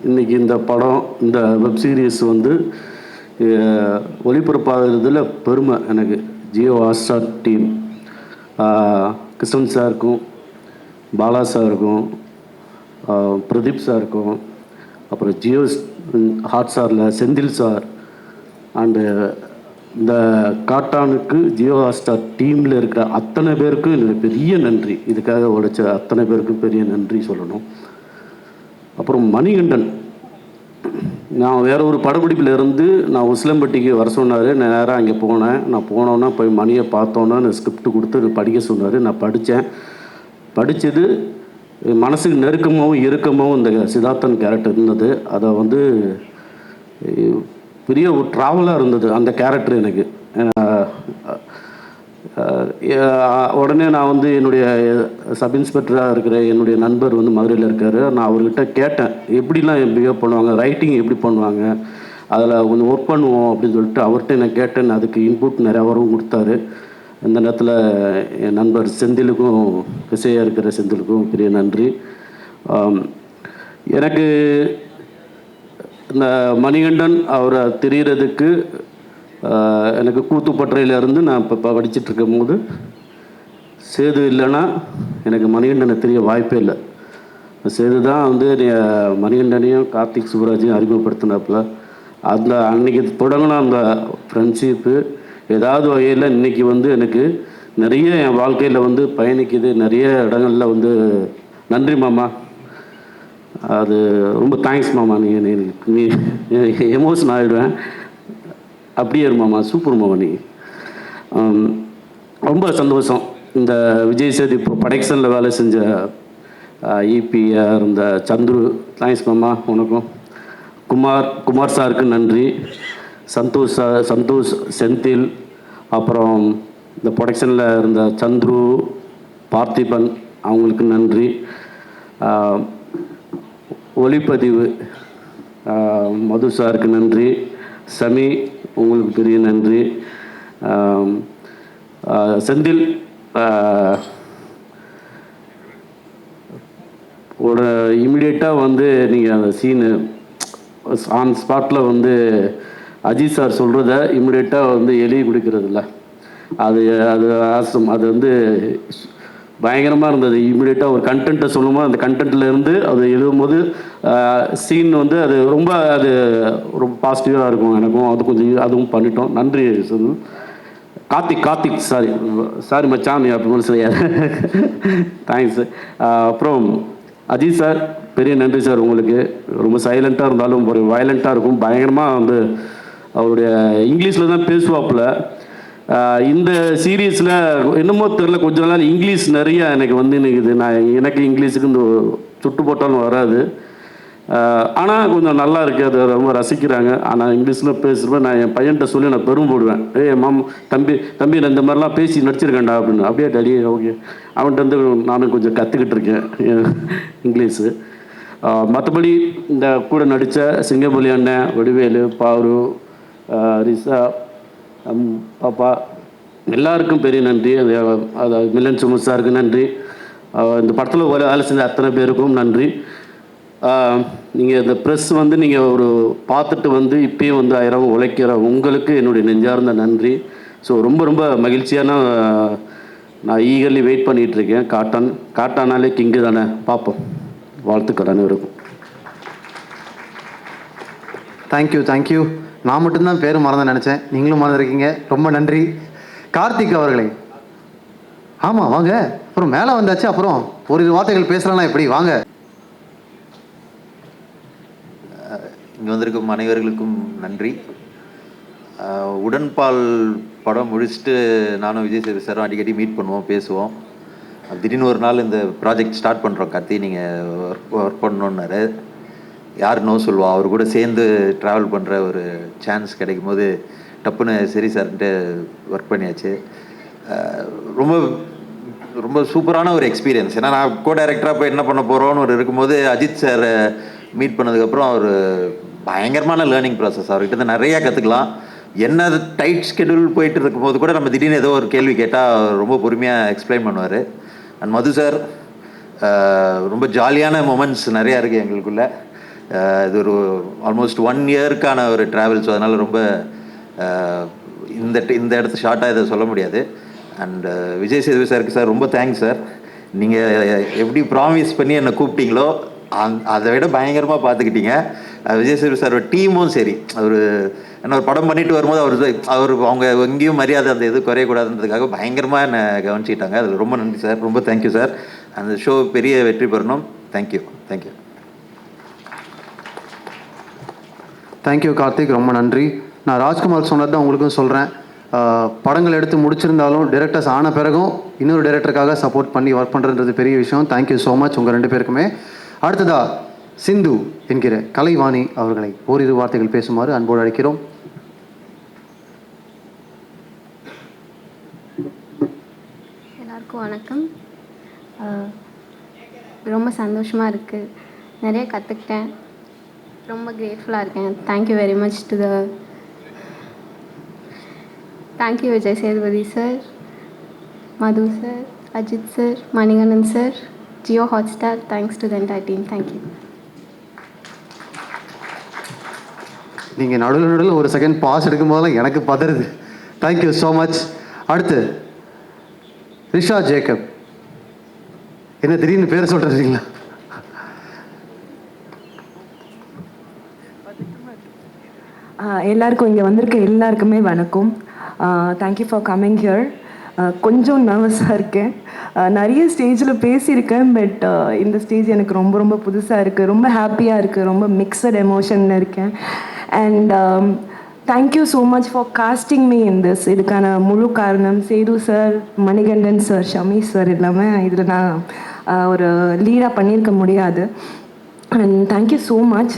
இன்றைக்கி இந்த படம், இந்த வெப் சீரிஸ் வந்து ஒளிபரப்பாகிறதுல பெருமை எனக்கு. ஜியோ ஹாட்ஸ்டார் டீம், கிருஷ்ணன் சாருக்கும், பாலா சாருக்கும், பிரதீப் சாருக்கும், அப்புறம் ஜியோ ஹாட்ஸ்டாரில் செந்தில் சார் அண்டு இந்த காட்டானுக்கு ஜியோ ஹாட்ஸ்டார் டீமில் இருக்கிற அத்தனை பேருக்கும் எனக்கு பெரிய நன்றி. இதுக்காக உழைச்ச அத்தனை பேருக்கும் பெரிய நன்றி சொல்லணும். அப்புறம் மணிகண்டன், நான் வேறு ஒரு படப்பிடிப்பில் இருந்து நான் உசிலம்பட்டிக்கு வர சொன்னார். நான் நேராக அங்கே போனேன். நான் போனோன்னா போய் மணியை பார்த்தோன்னா நான் ஸ்கிரிப்ட் கொடுத்து படிக்க சொன்னார். நான் படித்தது மனசுக்கு நெருக்கமாகவும் இறுக்கமாகவும் இந்த சித்தார்த்தன் கேரக்டர் இருந்தது. அதை வந்து பெரிய ஒரு ட்ராவலாக இருந்தது அந்த கேரக்டர் எனக்கு. உடனே நான் வந்து என்னுடைய சப் இன்ஸ்பெக்டராக இருக்கிற என்னுடைய நண்பர் வந்து மதுரையில் இருக்கார். நான் அவர்கிட்ட கேட்டேன், எப்படிலாம் பிஹேவ் பண்ணுவாங்க, ரைட்டிங் எப்படி பண்ணுவாங்க, அதில் கொஞ்சம் ஒர்க் பண்ணுவோம் அப்படின்னு சொல்லிட்டு அவர்கிட்ட நான் கேட்டேன். அதுக்கு இன்புட் நிறையா வரவும் கொடுத்தாரு. இந்த நேரத்தில் என் நண்பர் செந்திலுக்கும், இசையாக இருக்கிற செந்திலுக்கும் பெரிய நன்றி. எனக்கு இந்த மணிகண்டன் அவரை தெரிகிறதுக்கு எனக்கு கூத்துப்பற்றையிலேருந்து நான் இப்போ படிச்சுட்ருக்கும் போது சேது இல்லைன்னா எனக்கு மணிகண்டனை தெரிய வாய்ப்பே இல்லை. சேது தான் வந்து மணிகண்டனையும் கார்த்திக் சுப்ராஜையும் அறிமுகப்படுத்தினாப்புல. அந்த அன்றைக்கி தொடங்கின அந்த ஃப்ரெண்ட்ஷிப்பு ஏதாவது வகையில் இன்றைக்கி வந்து எனக்கு நிறைய என் வாழ்க்கையில் வந்து பயணிக்குது, நிறைய இடங்களில் வந்து நன்றி மாமா. அது ரொம்ப தேங்க்ஸ் மாமா. நீ எமோஷன் ஆகிடுவேன். அப்படியே இரு மாமா, சூப்பர் மாமா. நீ ரொம்ப சந்தோஷம். இந்த விஜய் சேது இப்போ ப்ரொடக்ஷனில் வேலை செஞ்ச இபிஆர் இந்த சந்துரு, தேங்க்ஸ் மாமா உனக்கும். குமார் சாருக்கு நன்றி. சந்தோஷ் செந்தில், அப்புறம் இந்த ப்ரொடக்ஷனில் இருந்த சந்துரு, பார்த்திபன், அவங்களுக்கு நன்றி. ஒளிப்பதிவு மது சாருக்கு நன்றி. சமி, உங்களுக்கு பெரிய நன்றி. செந்தில் ஒரு இமிடியேட்டாக வந்து நீங்கள் அந்த சீனு ஆன் ஸ்பாட்டில் வந்து அஜித் சார் சொல்கிறத இமிடியேட்டாக வந்து எழுதி கொடுக்கறதில்ல, அது அது ஆசம். அது வந்து பயங்கரமாக இருந்தது. இமிடியேட்டாக ஒரு கண்டென்ட்டை சொல்லும்போது அந்த கண்டென்ட்லேருந்து அது எழுதும்போது சீன் வந்து அது ரொம்ப பாசிட்டிவாக இருக்கும். எனக்கும் அது கொஞ்சம் அதுவும் பண்ணிட்டோம். நன்றி சொல்லு. கார்த்திக் சாரி மச்சான் அப்படின்னு சொல்லியா, தேங்க்ஸ். அப்புறம் அஜித் சார், பெரிய நன்றி சார் உங்களுக்கு. ரொம்ப சைலண்ட்டாக இருந்தாலும் ஒரு வயலண்ட்டாக இருக்கும். பயங்கரமாக வந்து அவருடைய இங்கிலீஷில் தான் பேசுவாப்புல. இந்த சீரீஸில் என்னமோ தெரில, கொஞ்ச நாள் இங்கிலீஷ் நிறைய எனக்கு வந்து நிற்குது. எனக்கு இங்கிலீஷுக்கு இந்த சுட்டு போட்டாலும் வராது. ஆனால் கொஞ்சம் நல்லா இருக்குது, அது ரொம்ப ரசிக்கிறாங்க. ஆனால் இங்கிலீஷில் பேசுகிறப்ப நான் என் பையன்கிட்ட சொல்லி நான் பெரும்போடுவேன். தம்பி நான் இந்த மாதிரிலாம் பேசி நடிச்சிருக்கேன்டா அப்படின்னு. அப்படியே டாடி ஓகே. அவன்கிட்ட வந்து நானும் கொஞ்சம் கற்றுக்கிட்டு இருக்கேன் இங்கிலீஷு. மற்றபடி இந்த கூட நடித்த சிங்கப்புலி அண்ணன், வடிவேலு, பாரு, ரிஷா, பாப்பா, எல்லாருக்கும் பெரிய நன்றி. அது மில்லன் சுமு சாருக்கு நன்றி. இந்த படத்தில் வேலை செஞ்ச அத்தனை பேருக்கும் நன்றி. நீங்கள் இந்த ப்ரெஸ் வந்து நீங்கள் ஒரு பார்த்துட்டு வந்து இப்பயும் வந்து ஆயிரம் உழைக்கிற உங்களுக்கு என்னுடைய நெஞ்சார்ந்த நன்றி. ஸோ ரொம்ப ரொம்ப மகிழ்ச்சியான, நான் ஈகர்லி வெயிட் பண்ணிகிட்ருக்கேன். காட்டானாலே கிங்கு தானே, பார்ப்போம். வாழ்த்துக்கள் அனைவருக்கும். தேங்க்யூ. நான் மட்டும்தான் பேர் மறந்து நினச்சேன், நீங்களும் மறந்துருக்கீங்க. ரொம்ப நன்றி. கார்த்திக் அவர்களே, ஆமாம் வாங்க. அப்புறம் மேலே வந்தாச்சு, அப்புறம் ஒரு வார்த்தைகள் பேசலாம்னா எப்படி? வாங்க. இங்கே வந்திருக்கும் அனைவர்களுக்கும் நன்றி. உடன்பால் படம் முடிச்சுட்டு நானும் விஜய் சேது சாரும் அடிக்கடி மீட் பண்ணுவோம், பேசுவோம். திடீர்னு ஒரு நாள் இந்த ப்ராஜெக்ட் ஸ்டார்ட் பண்ணுறோம் கார்த்தி, நீங்கள் ஒர்க் பண்ணணுன்னாரு. யார் நோ சொல்லுவோம். அவர் கூட சேர்ந்து ட்ராவல் பண்ணுற ஒரு சான்ஸ் கிடைக்கும் போது டப்புன்னு சரி சார்ன்ட்டு ஒர்க் பண்ணியாச்சு. ரொம்ப ரொம்ப சூப்பரான ஒரு எக்ஸ்பீரியன்ஸ். ஏன்னா நான் கோ டைரக்டராக போய் என்ன பண்ண போகிறோன்னு ஒரு இருக்கும்போது அஜித் சார் மீட் பண்ணதுக்கப்புறம் அவர் பயங்கரமான லேர்னிங் ப்ராசஸ். அவர்கிட்ட நிறையா கற்றுக்கலாம். என்ன டைட் ஸ்கெடியூல் போயிட்டு இருக்கும்போது கூட நம்ம திடீர்னு ஏதோ ஒரு கேள்வி கேட்டால் ரொம்ப பொறுமையாக எக்ஸ்பிளைன் பண்ணுவார். அண்ட் மது சார், ரொம்ப ஜாலியான மொமெண்ட்ஸ் நிறையா இருக்குது எங்களுக்குள்ளே. இது ஒரு ஆல்மோஸ்ட் 1 இயருக்கான ஒரு ட்ராவல். ஸோ அதனால் ரொம்ப இந்த இடத்து ஷார்ட்டாக இதை சொல்ல முடியாது. அண்ட் விஜய் சேதுபதி சாருக்கு சார் ரொம்ப தேங்க்ஸ் சார். நீங்கள் எப்படி ப்ராமிஸ் பண்ணி என்னை கூப்பிட்டீங்களோ அதை விட பயங்கரமாக பார்த்துக்கிட்டீங்க. விஜய் சேதுபதி சாரோட டீமும் சரி, அவர் என்ன ஒரு படம் பண்ணிட்டு வரும்போது அவர் அவங்க எங்கேயும் மரியாதை அந்த இது குறையக்கூடாதுன்றதுக்காக பயங்கரமாக என்னை கவனிச்சிக்கிட்டாங்க. அதில் ரொம்ப நன்றி சார். ரொம்ப தேங்க்யூ சார். அந்த ஷோ பெரிய வெற்றி பெறணும். தேங்க்யூ. தேங்க்யூ கார்த்திக், ரொம்ப நன்றி. நான் ராஜ்குமார் சொன்னது தான் உங்களுக்கும் சொல்கிறேன். படங்கள் எடுத்து முடிச்சிருந்தாலும் டைரக்டர்ஸ் ஆன பிறகும் இன்னொரு டைரக்டருக்காக சப்போர்ட் பண்ணி ஒர்க் பண்ணுறதுன்றது பெரிய விஷயம். தேங்க்யூ ஸோ மச் உங்கள் 2 பேருக்குமே. அடுத்ததா சிந்து என்கிற கலைவாணி அவர்களை ஓரிரு வார்த்தைகள் பேசுமாறு அன்போடு அழைக்கிறோம். எல்லாருக்கும் வணக்கம். ரொம்ப சந்தோஷமாக இருக்குது, நிறைய கற்றுக்கிட்டேன், ரொம்ப கிரேட்ஃபுல்லாக இருக்கேன். Thank you very much to thank you Vijay Sethupathi sir, Madhu sir, Ajith sir, Manikandan sir, Jio Hotstar. Thanks to the entire team. Thank you. நீங்கள் நடுவில் ஒரு செகண்ட் பாஸ் எடுக்கும் போதெல்லாம் எனக்கு பதறுது. Thank you so much. அடுத்து ரிஷா ஜேக்கப். என்ன திடீர்னு பேர் சொல்கிறீங்களா? எல்லாருக்கும், இங்கே வந்திருக்க எல்லாருக்குமே வணக்கம். Thank you for coming here. கொஞ்சம் நர்வஸாக இருக்கேன். நிறைய ஸ்டேஜில் பேசியிருக்கேன், பட் இந்த ஸ்டேஜ் எனக்கு ரொம்ப ரொம்ப புதுசாக இருக்குது. ரொம்ப ஹாப்பியாக இருக்குது. ரொம்ப மிக்சட் எமோஷனில் இருக்கேன். And thank you so much for casting me in this. இதுக்கான முழு காரணம் Sethu sir, Manikandan sir, Shami sir இல்லாமல் இதில் நான் ஒரு லீடாக பண்ணியிருக்க முடியாது. And thank you so much.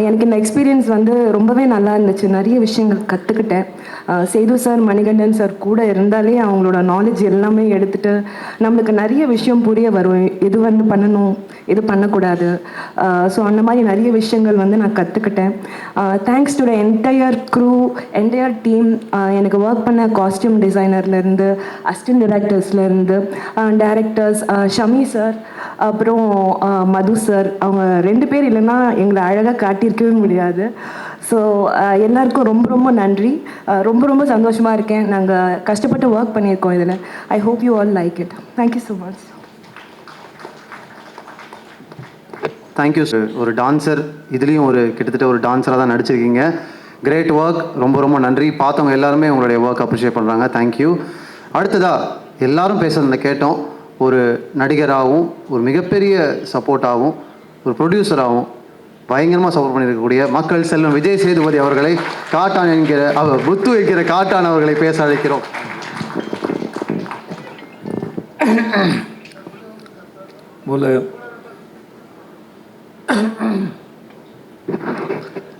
எனக்கு இந்த எக்ஸ்பீரியன்ஸ் வந்து ரொம்பவே நல்லா இருந்துச்சு. நிறைய விஷயங்கள் கற்றுக்கிட்டேன். சேது சார், மணிகண்டன் சார் கூட இருந்தாலே அவங்களோட நாலேஜ் எல்லாமே எடுத்துகிட்டு நம்மளுக்கு நிறைய விஷயம் புரிய வரும். எது வந்து பண்ணணும், எது பண்ணக்கூடாது. ஸோ அந்த மாதிரி நிறைய விஷயங்கள் வந்து நான் கற்றுக்கிட்டேன். Thanks to the entire crew, entire team. எனக்கு ஒர்க் பண்ண காஸ்டியூம் டிசைனர்லேருந்து, அசிஸ்டன்ட் டைரக்டர்ஸ்லேருந்து, டைரக்டர்ஸ் ஷமி சார், அப்புறம் மது சார். அவங்க 2 பேர் இல்லைன்னா எங்களை அழகாக காட்டியிருக்கவே முடியாது. ஸோ எல்லாருக்கும் ரொம்ப ரொம்ப நன்றி. ரொம்ப ரொம்ப சந்தோஷமாக இருக்கேன். நாங்கள் கஷ்டப்பட்டு ஒர்க் பண்ணியிருக்கோம் இதில். I hope you all like it. Thank you so much. Thank you sir. ஒரு டான்ஸர், இதுலேயும் ஒரு கிட்டத்தட்ட ஒரு டான்ஸராக தான் நடிச்சிருக்கீங்க. Great work. ரொம்ப ரொம்ப நன்றி. பார்த்தவங்க எல்லாருமே உங்களுடைய ஒர்க் அப்ரிஷியேட் பண்ணுறாங்க. தேங்க்யூ. அடுத்ததாக எல்லாரும் பேசுகிறத கேட்டோம். ஒரு நடிகராகவும், ஒரு மிகப்பெரிய சப்போர்ட்டாகவும், ஒரு ப்ரொடியூசராகவும் பயங்கரமாக சப்போர்ட் பண்ணியிருக்கக்கூடிய மக்கள் செல்வம் விஜய் சேதுபதி அவர்களை, காட்டான் என்கிற புத்து வைக்கிற காட்டான் அவர்களை பேச அழைக்கிறோம்.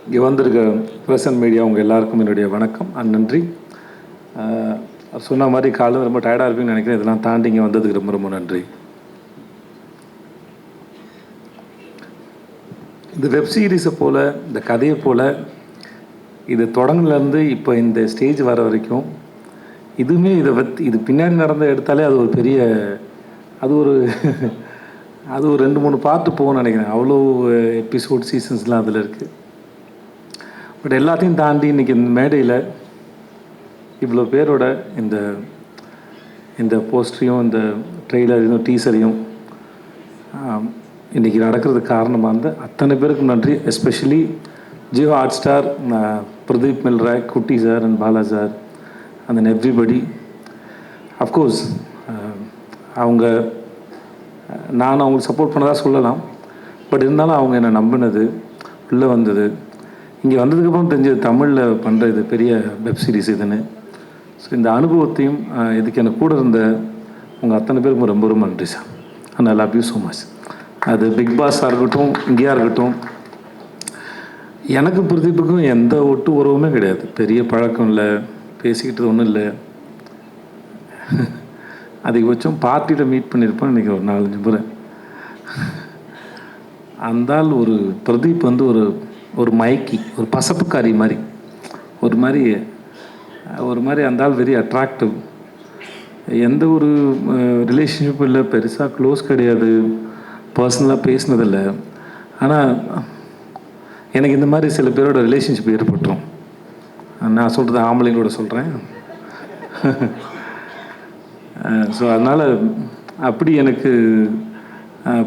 இங்கே வந்திருக்க ப்ரெஸ் அண்ட் மீடியா உங்கள் எல்லாருக்கும் என்னுடைய வணக்கம் அண்ட் நன்றி. சொன்ன மாதிரி காலையில் ரொம்ப டயர்டாக இருப்பீங்கன்னு நினைக்கிறேன். இதெல்லாம் தாண்டி இங்கே வந்ததுக்கு ரொம்ப ரொம்ப நன்றி. இந்த வெப் சீரிஸை போல், இந்த கதையை போல், இது தொடங்கிலேருந்து இப்போ இந்த ஸ்டேஜ் வர வரைக்கும் இதுவுமே இது பின்னாடி நடந்த எடுத்தாலே அது ஒரு பெரிய அது ஒரு 2-3 பார்ட்டு போகும்னு நினைக்கிறேன். அவ்வளோ எபிசோட் சீசன்ஸ்லாம் அதில் இருக்குது. பட் எல்லாத்தையும் தாண்டி இன்றைக்கி இந்த மேடையில் இவ்வளோ பேரோட இந்த போஸ்டரையும், இந்த ட்ரெய்லரையும், டீசரையும் இன்றைக்கி நடக்கிறதுக்கு காரணமாக இருந்த அத்தனை பேருக்கும் நன்றி. Especially Jio hot star, Pradeep Milroy, Kutty sir and Bala sir and then everybody. Of course நான் அவங்களுக்கு சப்போர்ட் பண்ணதாக சொல்லலாம். பட் இருந்தாலும் அவங்க என்னை நம்பினது, உள்ளே வந்தது, இங்கே வந்ததுக்கப்புறம் தெரிஞ்சது தமிழில் பண்ணுற இது பெரிய வெப் சீரிஸ் இதுன்னு. ஸோ இந்த அனுபவத்தையும் இதுக்கு எனக்கு கூட இருந்த உங்கள் அத்தனை பேருக்கும் ரொம்ப ரொம்ப நன்றி sir. And I love you so much. அது பிக் பாஸாக இருக்கட்டும், இங்கேயா இருக்கட்டும், எனக்கு பிரதீப்புக்கும் எந்த ஒட்டு உறவுமே கிடையாது. பெரிய பழக்கம் இல்லை, பேசிக்கிட்டது ஒன்றும் இல்லை. அதிகபட்சம் பார்ட்டியில் மீட் பண்ணியிருப்பேன் இன்றைக்கி ஒரு 4-5 முறை. அந்தால் ஒரு பிரதீப் வந்து ஒரு மயக்கி, ஒரு பசப்புக்காரி மாதிரி, ஒரு மாதிரி அந்தால் வெரி அட்ராக்டிவ். எந்த ஒரு ரிலேஷன்ஷிப் இல்லை, பெருசாக க்ளோஸ் கிடையாது, பர்சனலாக பேசினதில்லை. ஆனால் எனக்கு இந்த மாதிரி சில பேரோட ரிலேஷன்ஷிப் ஏற்பட்டுரும். நான் சொல்கிறது ஆம்பளைங்களோட சொல்கிறேன். ஸோ அதனால் அப்படி எனக்கு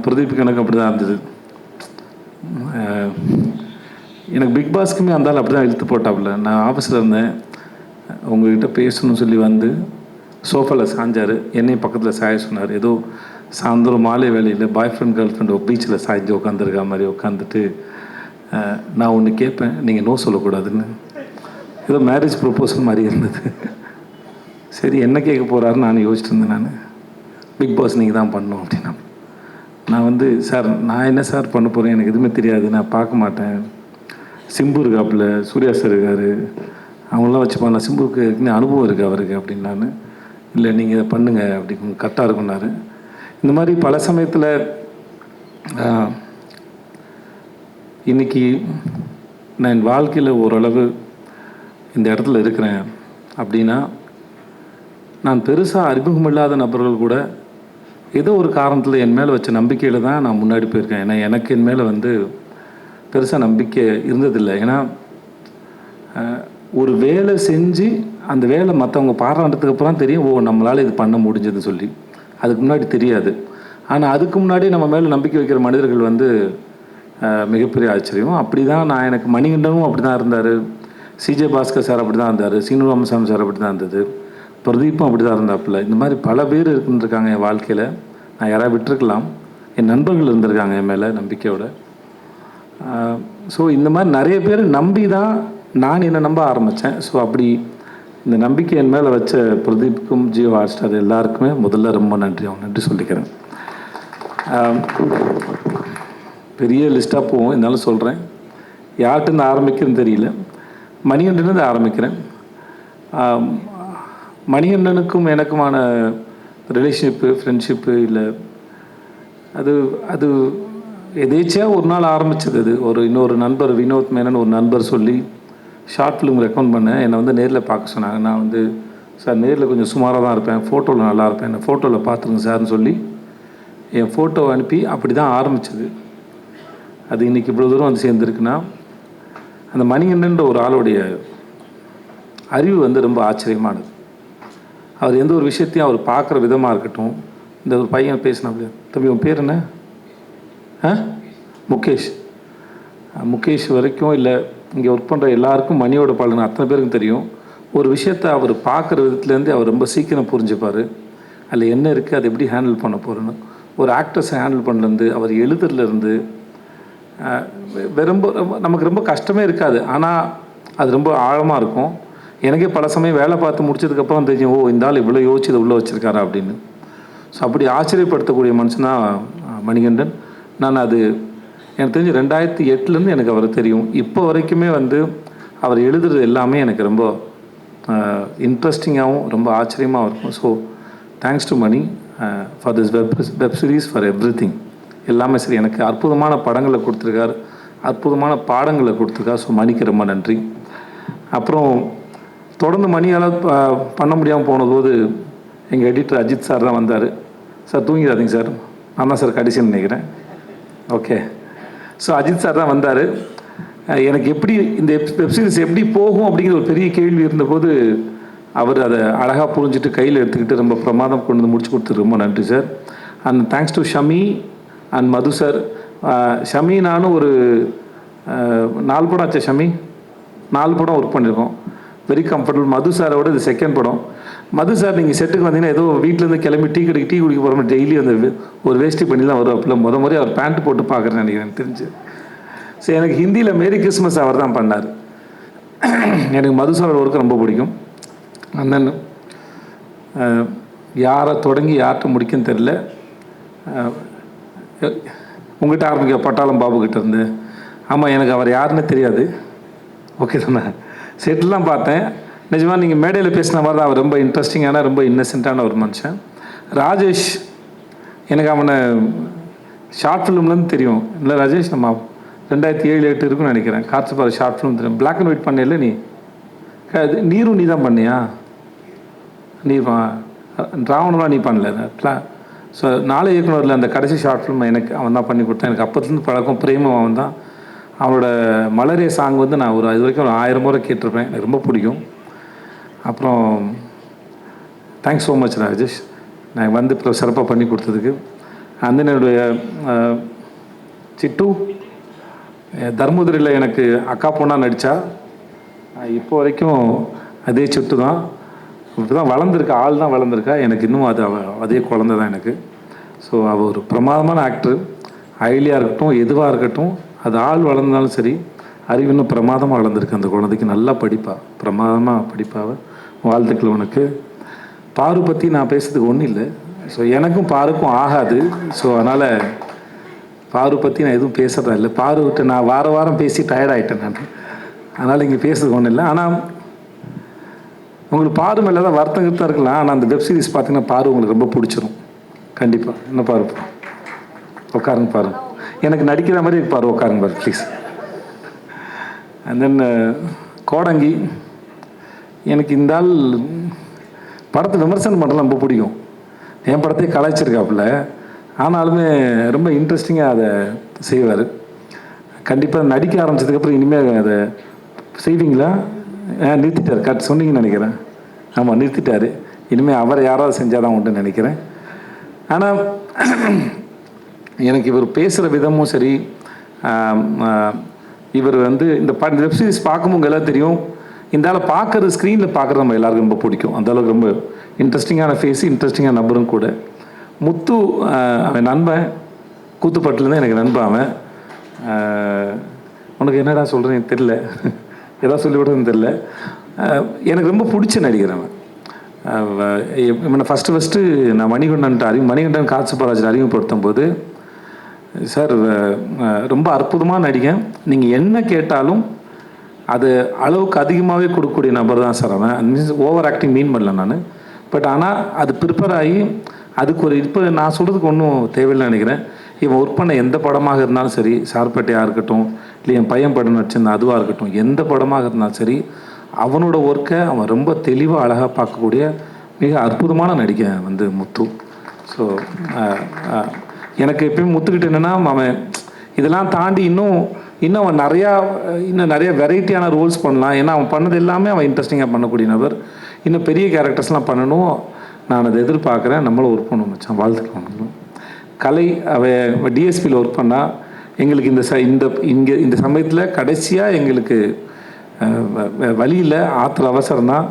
பிரதீப்புக்கு எனக்கு அப்படி தான் இருந்தது. எனக்கு பிக் பாஸ்க்குமே அந்தாலும் அப்படி தான் இழுத்து போட்டாப்புல. நான் ஆஃபீஸில் இருந்தேன், உங்கள்கிட்ட பேசணும்னு சொல்லி வந்து சோஃபாவில் சாஞ்சார், என்னையும் பக்கத்தில் சாய சொன்னார். ஏதோ சாயந்தரம் மாலை வேலையில் பாய் ஃப்ரெண்ட் கேர்ள் ஃப்ரெண்ட் பீச்சில் சாய்ஞ்சு உட்காந்துருக்கா மாதிரி உட்காந்துட்டு, நான் ஒன்று கேட்பேன், நீங்கள் நோ சொல்லக்கூடாதுன்னு. ஏதோ மேரேஜ் ப்ரொப்போசல் மாதிரி இருந்தது. சரி என்ன கேட்க போகிறாருன்னு நான் யோசிச்சுட்டு இருந்தேன். நான் பிக் பாஸ் நீங்கள் தான் பண்ணணும் அப்படின்னா, நான் வந்து சார் நான் என்ன சார் பண்ண போகிறேன், எனக்கு எதுவுமே தெரியாது, நான் பார்க்க மாட்டேன். சிம்பு இருக்காப்புல, சூர்யா சார் இருக்கார், அவங்களாம் வச்சு பண்ணலாம், சிம்புக்கு ஏற்கனவே அனுபவம் இருக்குது அவருக்கு அப்படின்னு. நான் இல்லை நீங்கள் இதை பண்ணுங்கள் அப்படி கரெக்டாக இருக்குன்னாரு. இந்த மாதிரி பல சமயத்தில் இன்றைக்கி நான் என் வாழ்க்கையில் ஓரளவு இந்த இடத்துல இருக்கிறேன் அப்படின்னா, நான் பெருசாக அறிமுகமில்லாத நபர்கள் கூட ஏதோ ஒரு காரணத்தில் என் மேலே வச்ச நம்பிக்கையில் தான் நான் முன்னாடி போயிருக்கேன். ஏன்னா எனக்கு என் மேலே வந்து பெருசாக நம்பிக்கை இருந்ததில்லை. ஏன்னா ஒரு வேலை செஞ்சு அந்த வேலை மற்றவங்க பாராட்டுறதுக்கு அப்புறம் தெரியும், ஓ நம்மளால் இது பண்ண முடிஞ்சது சொல்லி. அதுக்கு முன்னாடி தெரியாது. ஆனால் அதுக்கு முன்னாடி நம்ம மேலே நம்பிக்கை வைக்கிற மனிதர்கள் வந்து மிகப்பெரிய ஆச்சரியம். அப்படி தான் எனக்கு மணிகண்டனும் அப்படி தான் இருந்தார், சிஜே பாஸ்கர் சார் அப்படி தான் இருந்தார், சீனு ராமசாமி சார் அப்படி தான் இருந்தது, பிரதீப்பும் அப்படி தான் இருந்தாப்புல. இந்த மாதிரி பல பேர் இருந்துருக்காங்க என் வாழ்க்கையில். நான் யாராவது விட்டுருக்கலாம், என் நண்பர்கள் இருந்திருக்காங்க என் மேலே நம்பிக்கையோட. ஸோ இந்த மாதிரி நிறைய பேர் நம்பி தான் நான் என்னை நம்ப ஆரம்பித்தேன். ஸோ அப்படி இந்த நம்பிக்கை என் மேலே வச்ச பிரதீப்புக்கும் ஜியோ ஹாட்ஸ்டார் எல்லாருக்குமே முதல்ல ரொம்ப நன்றி சொல்லிக்கிறேன். பெரிய லிஸ்ட்டாக போவோம், இருந்தாலும் சொல்கிறேன். யார்கிட்ட ஆரம்பிக்கிறதுன்னு தெரியல. மணிகண்டன்லேருந்து ஆரம்பிக்கிறேன். மணிகண்டனுக்கும் எனக்குமான ரிலேஷன்ஷிப்பு, ஃப்ரெண்ட்ஷிப்பு இல்லை, அது எதேச்சியாக ஒரு நாள் ஆரம்பித்தது. அது இன்னொரு நண்பர் வினோத் மேனன் ஒரு நண்பர் சொல்லி ஷார்ட் ஃபிலிம் ரெக்கமெண்ட் பண்ணேன். என்னை வந்து நேரில் பார்க்க சொன்னாங்க. நான் வந்து சார் நேரில் கொஞ்சம் சுமாராக தான் இருப்பேன், ஃபோட்டோவில் நல்லா இருப்பேன், என்னை ஃபோட்டோவில் பார்த்துருங்க சார்னு சொல்லி என் ஃபோட்டோவை அனுப்பி அப்படி தான் ஆரம்பித்தது. அது இன்றைக்கி இவ்வளோ தூரம் வந்து சேர்ந்துருக்குன்னா அந்த மணிகண்டன்ற ஒரு ஆளுடைய அறிவு வந்து ரொம்ப ஆச்சரியமானது. அவர் எந்த ஒரு விஷயத்தையும் அவர் பார்க்குற விதமாக இருக்கட்டும். இந்த ஒரு பையன் பேசினா அப்படியே, தம்பி உன் பேர் என்ன? முகேஷ் வரைக்கும் இல்லை, இங்கே ஒர்க் பண்ணுற எல்லாருக்கும் மணியோட பலன் அத்தனை பேருக்கும் தெரியும். ஒரு விஷயத்தை அவர் பார்க்குற விதத்துலேருந்து அவர் ரொம்ப சீக்கிரம் புரிஞ்சுப்பார். அதில் என்ன இருக்குது, அதை எப்படி ஹேண்டில் பண்ண போகிறேன்னு. ஒரு ஆக்டர்ஸை ஹேண்டில் பண்ணலேருந்து அவர் எழுதுறதுலேருந்து ரொம்ப நமக்கு ரொம்ப கஷ்டமே இருக்காது, ஆனால் அது ரொம்ப ஆழமாக இருக்கும். எனக்கே பல சமயம் வேலை பார்த்து முடிச்சதுக்கப்புறம் தெரியும், ஓ இந்த ஆள் இவ்வளோ யோசிச்சு இதை உள்ளே வச்சுருக்காரா அப்படின்னு. ஸோ அப்படி ஆச்சரியப்படுத்தக்கூடிய மனுஷனாக மணிகண்டன். நான் அது எனக்கு தெரிஞ்சு 2008 எனக்கு அவர் தெரியும். இப்போ வரைக்குமே வந்து அவர் எழுதுறது எல்லாமே எனக்கு ரொம்ப இன்ட்ரெஸ்டிங்காகவும் ரொம்ப ஆச்சரியமாக இருக்கும். So thanks to Mani for this web series, for everything. எல்லாமே சரி, எனக்கு அற்புதமான படங்களை கொடுத்துருக்கார், அற்புதமான பாடங்களை கொடுத்துருக்கார். ஸோ மணிக்கு ரொம்ப நன்றி. அப்புறம் தொடர்ந்து மணியால் பண்ண முடியாமல் போனபோது எங்கள் எடிட்டர் அஜித் சார் தான் வந்தார். சார் தூங்கிடாதீங்க சார், நான் தான் சார் கடைசின்னு நினைக்கிறேன். ஓகே, ஸோ அஜித் சார் தான் வந்தார். எனக்கு எப்படி இந்த வெப்சீரிஸ் எப்படி போகும் அப்படிங்கிற ஒரு பெரிய கேள்வி இருந்தபோது அவர் அதை அழகாக புரிஞ்சுட்டு கையில் எடுத்துக்கிட்டு ரொம்ப பிரமாதம் கொண்டு வந்து முடிச்சு கொடுத்துரு. ரொம்ப நன்றி sir. And thanks to Shami and Madhu sir. Shami நானும் ஒரு 4 படம் ஆச்சு. ஷமி 4 படம் ஒர்க் பண்ணியிருக்கோம். Very comfortable. மது சாரோட இது செகண்ட் படம். மது சார் நீங்கள் செட்டுக்கு வந்தீங்கன்னா ஏதோ வீட்டிலேருந்து கிளம்பி டீ குடிக்க போகிற மாதிரி டெய்லி அந்த ஒரு வேஷ்டி பண்ணி தான் வரும். அப்போ முறை அவர் பேண்ட் போட்டு பார்க்குறேன்னு நினைக்கிறேன் தெரிஞ்சு. ஸோ எனக்கு ஹிந்தியில் மேரி கிறிஸ்மஸ் அவர் தான் பண்ணார். எனக்கு மது சாரோட ஒர்க்கு ரொம்ப பிடிக்கும். அந்த யாரை தொடங்கி யார்கிட்ட முடிக்குன்னு தெரில. உங்கள்கிட்ட ஆரம்பிக்க பட்டாளம் பாபுக்கிட்ட இருந்து. ஆமாம், எனக்கு அவர் யாருன்னு தெரியாது. ஓகே தானே, செட்டிலாம் பார்த்தேன். நிஜமாக நீங்கள் மேடையில் பேசின மாதிரி தான் அவர் ரொம்ப இன்ட்ரெஸ்டிங்கான ரொம்ப இன்னசென்ட்டான ஒரு மனுஷன். ராஜேஷ், எனக்கு அவனை ஷார்ட் ஃபிலிம்லேருந்து தெரியும். இல்லை ராஜேஷ், நம்ம 2007-08 இருக்குன்னு நினைக்கிறேன். காற்று பாரு ஷார்ட் ஃபிலிம் தெரியும். பிளாக் அண்ட் ஒயிட் பண்ணல நீ? நீரும் நீ தான் பண்ணியா? நீ ராவணம்லாம் நீ பண்ணல. ஸோ 4 இயக்குனரில் அந்த கடைசி ஷார்ட் ஃபிலிம் எனக்கு அவன் தான் பண்ணி கொடுத்தான். எனக்கு அப்போத்துலேருந்து பழக்கம், பிரேமம் அவன் தான். அவனோட மலரே சாங் வந்து நான் இது வரைக்கும் ஒரு 1000 முறை கேட்டிருப்பேன். எனக்கு ரொம்ப பிடிக்கும். அப்புறம் தேங்க்ஸ் ஸோ மச் ராஜேஷ், நான் வந்து இப்போ சிறப்பாக பண்ணி கொடுத்ததுக்கு. அந்த என்னுடைய சிட்டு தர்மபுரியில் எனக்கு அக்கா பொண்ணாக நடித்தா. இப்போ வரைக்கும் அதே சிட்டு தான். இப்போ தான் வளர்ந்துருக்கா, ஆள் தான் வளர்ந்துருக்கா. எனக்கு இன்னும் அது அதே குழந்தை தான் எனக்கு. ஸோ அவள் ஒரு பிரமாதமான ஆக்டரு. ஐலியாக இருக்கட்டும், எதுவாக இருக்கட்டும், அது ஆள் வளர்ந்தாலும் சரி, அறிவு இன்னும் பிரமாதமாக வளர்ந்துருக்கு அந்த குழந்தைக்கு. நல்லா படிப்பா, பிரமாதமாக படிப்பாவை. வாழ்த்துக்கள் உனக்கு. பாரு பற்றி நான் பேசுறதுக்கு ஒன்றும் இல்லை. ஸோ எனக்கும் பாருக்கும் ஆகாது. ஸோ அதனால் பாரு பற்றி நான் எதுவும் பேசுகிறதா இல்லை. பாரு விட்டு நான் வாரம் பேசி டயர்டாயிட்டேன் நான். அதனால் இங்கே பேசுறதுக்கு ஒன்றும் இல்லை. ஆனால் உங்களுக்கு பாரு மேலே தான் வருத்தம் இருக்கலாம். ஆனால் அந்த வெப் சீரிஸ் பார்த்தீங்கன்னா பாரு உங்களுக்கு ரொம்ப பிடிச்சிரும் கண்டிப்பாக. என்ன பாரு, உட்காருங்க பாரு. எனக்கு நடிக்கிற மாதிரி பாரு, உட்காருங்க பாரு ப்ளீஸ். அண்ட் தென் கோடங்கி, எனக்கு இந்த ஆள் படத்தை விமர்சனம் பண்ணுறது ரொம்ப பிடிக்கும். என் படத்தையே கலாய்ச்சிருக்காப்புல, ஆனாலுமே ரொம்ப இன்ட்ரெஸ்டிங்காக அதை செய்வார். கண்டிப்பாக நடிக்க ஆரம்பித்ததுக்கப்புறம் இனிமேல் அதை செய்வீங்களா? நிறுத்திட்டார், சொன்னீங்கன்னு நினைக்கிறேன். ஆமாம், நிறுத்திட்டார். இனிமேல் அவரை யாராவது செஞ்சால் தான் உண்டுன்னு நினைக்கிறேன். ஆனால் எனக்கு இவர் பேசுகிற விதமும் சரி, இவர் வந்து இந்த வெப்சீரிஸ் பார்க்கும்போது எல்லாம் தெரியும். இந்த ஆளை பார்க்குறது ஸ்க்ரீனில் பார்க்குறது நம்ம எல்லாருக்கும் ரொம்ப பிடிக்கும். அந்தளவுக்கு ரொம்ப இன்ட்ரெஸ்டிங்கான ஃபேஸு, இன்ட்ரெஸ்டிங்கான நம்பரும் கூட. முத்து அவன் நண்பன், கூத்துப்பட்டுலேருந்து எனக்கு நண்பன் அவன். உனக்கு என்னடா சொல்கிறேன்னு தெரில, எதாவது சொல்லிவிடுறதுன்னு தெரில. எனக்கு ரொம்ப பிடிச்ச நடிகர் அவன். இவனை ஃபஸ்ட்டு நான் மணிகண்டன் காட்சிப்பராஜன் அறிமுகப்படுத்தும் போது, சார் ரொம்ப அற்புதமாக நடிகன், நீங்கள் என்ன கேட்டாலும் அது அளவுக்கு அதிகமாகவே கொடுக்கக்கூடிய நபர் தான் சார் அவன். மீன்ஸ் ஓவர் ஆக்டிங் மீன் பண்ணல நான். பட் ஆனால் அது ப்ரிப்பேர் ஆகி அதுக்கு ஒரு இப்போ நான் சொல்கிறதுக்கு ஒன்றும் தேவையில்லைன்னு நினைக்கிறேன். இவன் ஒர்க் பண்ண எந்த படமாக இருந்தாலும் சரி, சார்பேட்டையாக இருக்கட்டும், இல்லை என் பையன் படம் நடிச்சிருந்த அதுவாக இருக்கட்டும், எந்த படமாக இருந்தாலும் சரி, அவனோட ஒர்க்கை அவன் ரொம்ப தெளிவாக அழகாக பார்க்கக்கூடிய மிக அற்புதமான நடிகன் வந்து முத்து. ஸோ எனக்கு எப்பயும் முத்துக்கிட்ட என்னென்னா, அவன் இதெல்லாம் தாண்டி இன்னும் அவன் நிறைய வெரைட்டியான ரோல்ஸ் பண்ணலாம். ஏன்னா அவன் பண்ணது எல்லாமே அவன் இன்ட்ரெஸ்டிங்காக பண்ணக்கூடிய நபர். இன்னும் பெரிய கேரக்டர்ஸ்லாம் பண்ணணும், நான் அதை எதிர்பார்க்குறேன். நம்மளும் ஒர்க் பண்ண வச்சான், வாழ்த்துக்கலாம். கலை அவன் டிஎஸ்பியில் ஒர்க் பண்ணால் எங்களுக்கு இந்த சமயத்தில் கடைசியாக எங்களுக்கு வழியில் ஆத்திர அவசரம் தான்.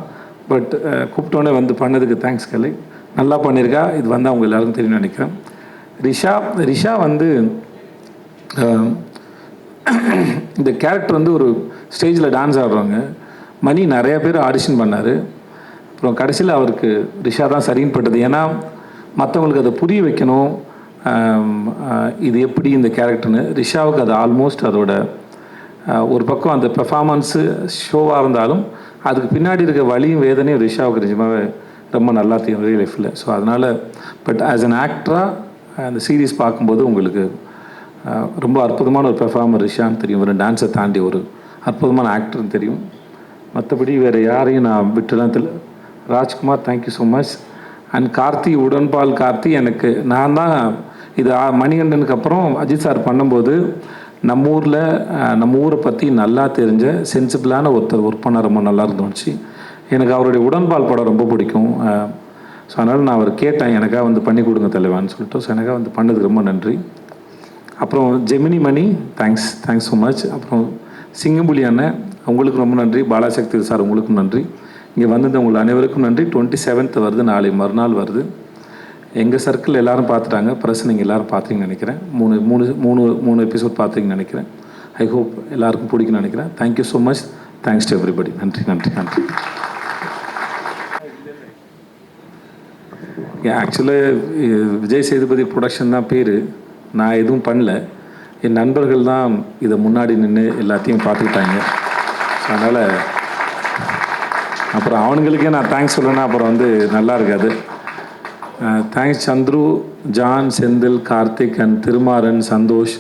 பட் கூப்பிட்டோன்னே வந்து பண்ணதுக்கு தேங்க்ஸ் கலை, நல்லா பண்ணியிருக்கா. இது வந்து அவங்க எல்லாருக்கும் தெரியும்னு நினைக்கிறேன். ரிஷா வந்து இந்த கேரக்டர் வந்து ஒரு ஸ்டேஜில் டான்ஸ் ஆடுறாங்க. மணி நிறைய பேர் ஆடிஷன் பண்ணார். அப்புறம் கடைசியில் அவருக்கு ரிஷா தான் சரின்னு பட்டது. ஏன்னா மற்றவங்களுக்கு அதை புரிய வைக்கணும், இது எப்படி இந்த கேரக்டர்னு. ரிஷாவுக்கு அது ஆல்மோஸ்ட் அதோட ஒரு பக்கம் அந்த பெர்ஃபார்மன்ஸு ஷோவாக இருந்தாலும் அதுக்கு பின்னாடி இருக்க வலியும் வேதனையும் ரிஷாவுக்கு நிஜமாகவே ரொம்ப நல்லா தெரியும் ரியல் லைஃப்பில். ஸோ அதனால் பட் ஆஸ் அன் ஆக்டராக அந்த சீரீஸ் பார்க்கும்போது உங்களுக்கு ரொம்ப அற்புதமான ஒரு பெர்ஃபார்மர் ரிஷான்னு தெரியும். ஒரு டான்ஸை தாண்டி ஒரு அற்புதமான ஆக்டர்னு தெரியும். மற்றபடி வேறு யாரையும் நான் விட்டுலாம் தெரியல. Rajkumar, thank you so much. And Karthi, உடன்பால் கார்த்தி, எனக்கு நான் தான் இது மணிகண்டனுக்கு அப்புறம் அஜித் சார் பண்ணும்போது நம்ம ஊரை பற்றி நல்லா தெரிஞ்ச சென்சிபிளான ஒருத்தர் ஒர்க் பண்ண ரொம்ப நல்லா இருந்துச்சு. எனக்கு அவருடைய உடன்பால் படம் ரொம்ப பிடிக்கும். ஸோ அதனால் நான் அவர் கேட்டேன், எனக்காக வந்து பண்ணி கொடுங்க தலைவான்னு சொல்லிட்டு. ஸோ எனக்காக வந்து பண்ணதுக்கு ரொம்ப நன்றி. அப்புறம் ஜெமினி மணி, தேங்க்ஸ் ஸோ மச். அப்புறம் சிங்கம்புலி அண்ணன், உங்களுக்கு ரொம்ப நன்றி. பாலாசக்தி சார், உங்களுக்கும் நன்றி. இங்கே வந்தது உங்கள் அனைவருக்கும் நன்றி. 27th வருது, நாளை மறுநாள் வருது. எங்கள் சர்க்கிள் எல்லோரும் பார்த்துட்டாங்க, ப்ரெஸ் நீங்கள் எல்லோரும் பார்த்தீங்கன்னு நினைக்கிறேன். மூணு எபிசோட் பார்த்தீங்கன்னு நினைக்கிறேன். ஐ ஹோப் எல்லாருக்கும் பிடிக்குன்னு நினைக்கிறேன். Thank you so much. Thanks to everybody. நன்றி. ஆக்சுவலாக விஜய் சேதுபதி ப்ரொடக்ஷன் தான் பேர். நான் எதுவும் பண்ணல, என் நண்பர்கள் தான் இதை முன்னாடி நின்று எல்லாத்தையும் பார்த்துக்கிட்டாங்க. ஸோ அதனால் அப்புறம் அவனுங்களுக்கே நான் தேங்க்ஸ் சொல்லணுன்னா அப்புறம் வந்து நல்லா இருக்காது. Thanks Chandru, John, Senthil, Karthik and Thirumaran, Santhosh,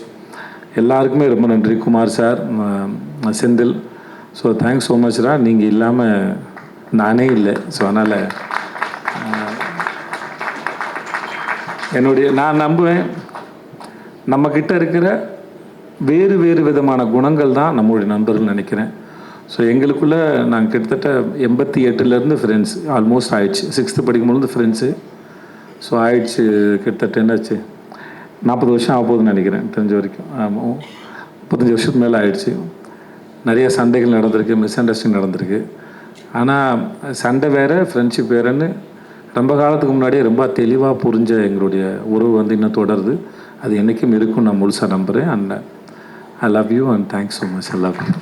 எல்லாருக்குமே ரொம்ப நன்றி. Kumar sir, Senthil, so thanks so மச்ரா. நீங்கள் இல்லாமல் நானே இல்லை. ஸோ அதனால் நான் நம்புவேன் நம்மக்கிட்ட இருக்கிற வேறு விதமான குணங்கள் தான் நம்மளுடைய நண்பர்கள் நினைக்கிறேன். ஸோ எங்களுக்குள்ளே நாங்கள் கிட்டத்தட்ட 88லேருந்து ஃப்ரெண்ட்ஸ் ஆல்மோஸ்ட் ஆயிடுச்சு. 6th படிக்கும்போது ஃப்ரெண்ட்ஸு. ஸோ ஆயிடுச்சு கிட்டத்தட்ட என்னாச்சு 40 வருஷம் ஆக போகுதுன்னு நினைக்கிறேன் தெரிஞ்ச வரைக்கும். ஆமாம், 35 வருஷத்துக்கு மேலே ஆயிடுச்சு. நிறைய சண்டைகள் நடந்திருக்கு, மிஸ் அண்டர்ஸ்டாண்டிங் நடந்திருக்கு. ஆனால் சண்டை வேறு, ஃப்ரெண்ட்ஷிப் வேறுன்னு ரொம்ப காலத்துக்கு முன்னாடியே ரொம்ப தெளிவாக புரிஞ்ச எங்களுடைய உறவு வந்து இன்னும் தொடருது. அது என்றைக்கும் இருக்கும், நான் முழுசாக நம்புகிறேன். And I love you and thanks so much. I love you.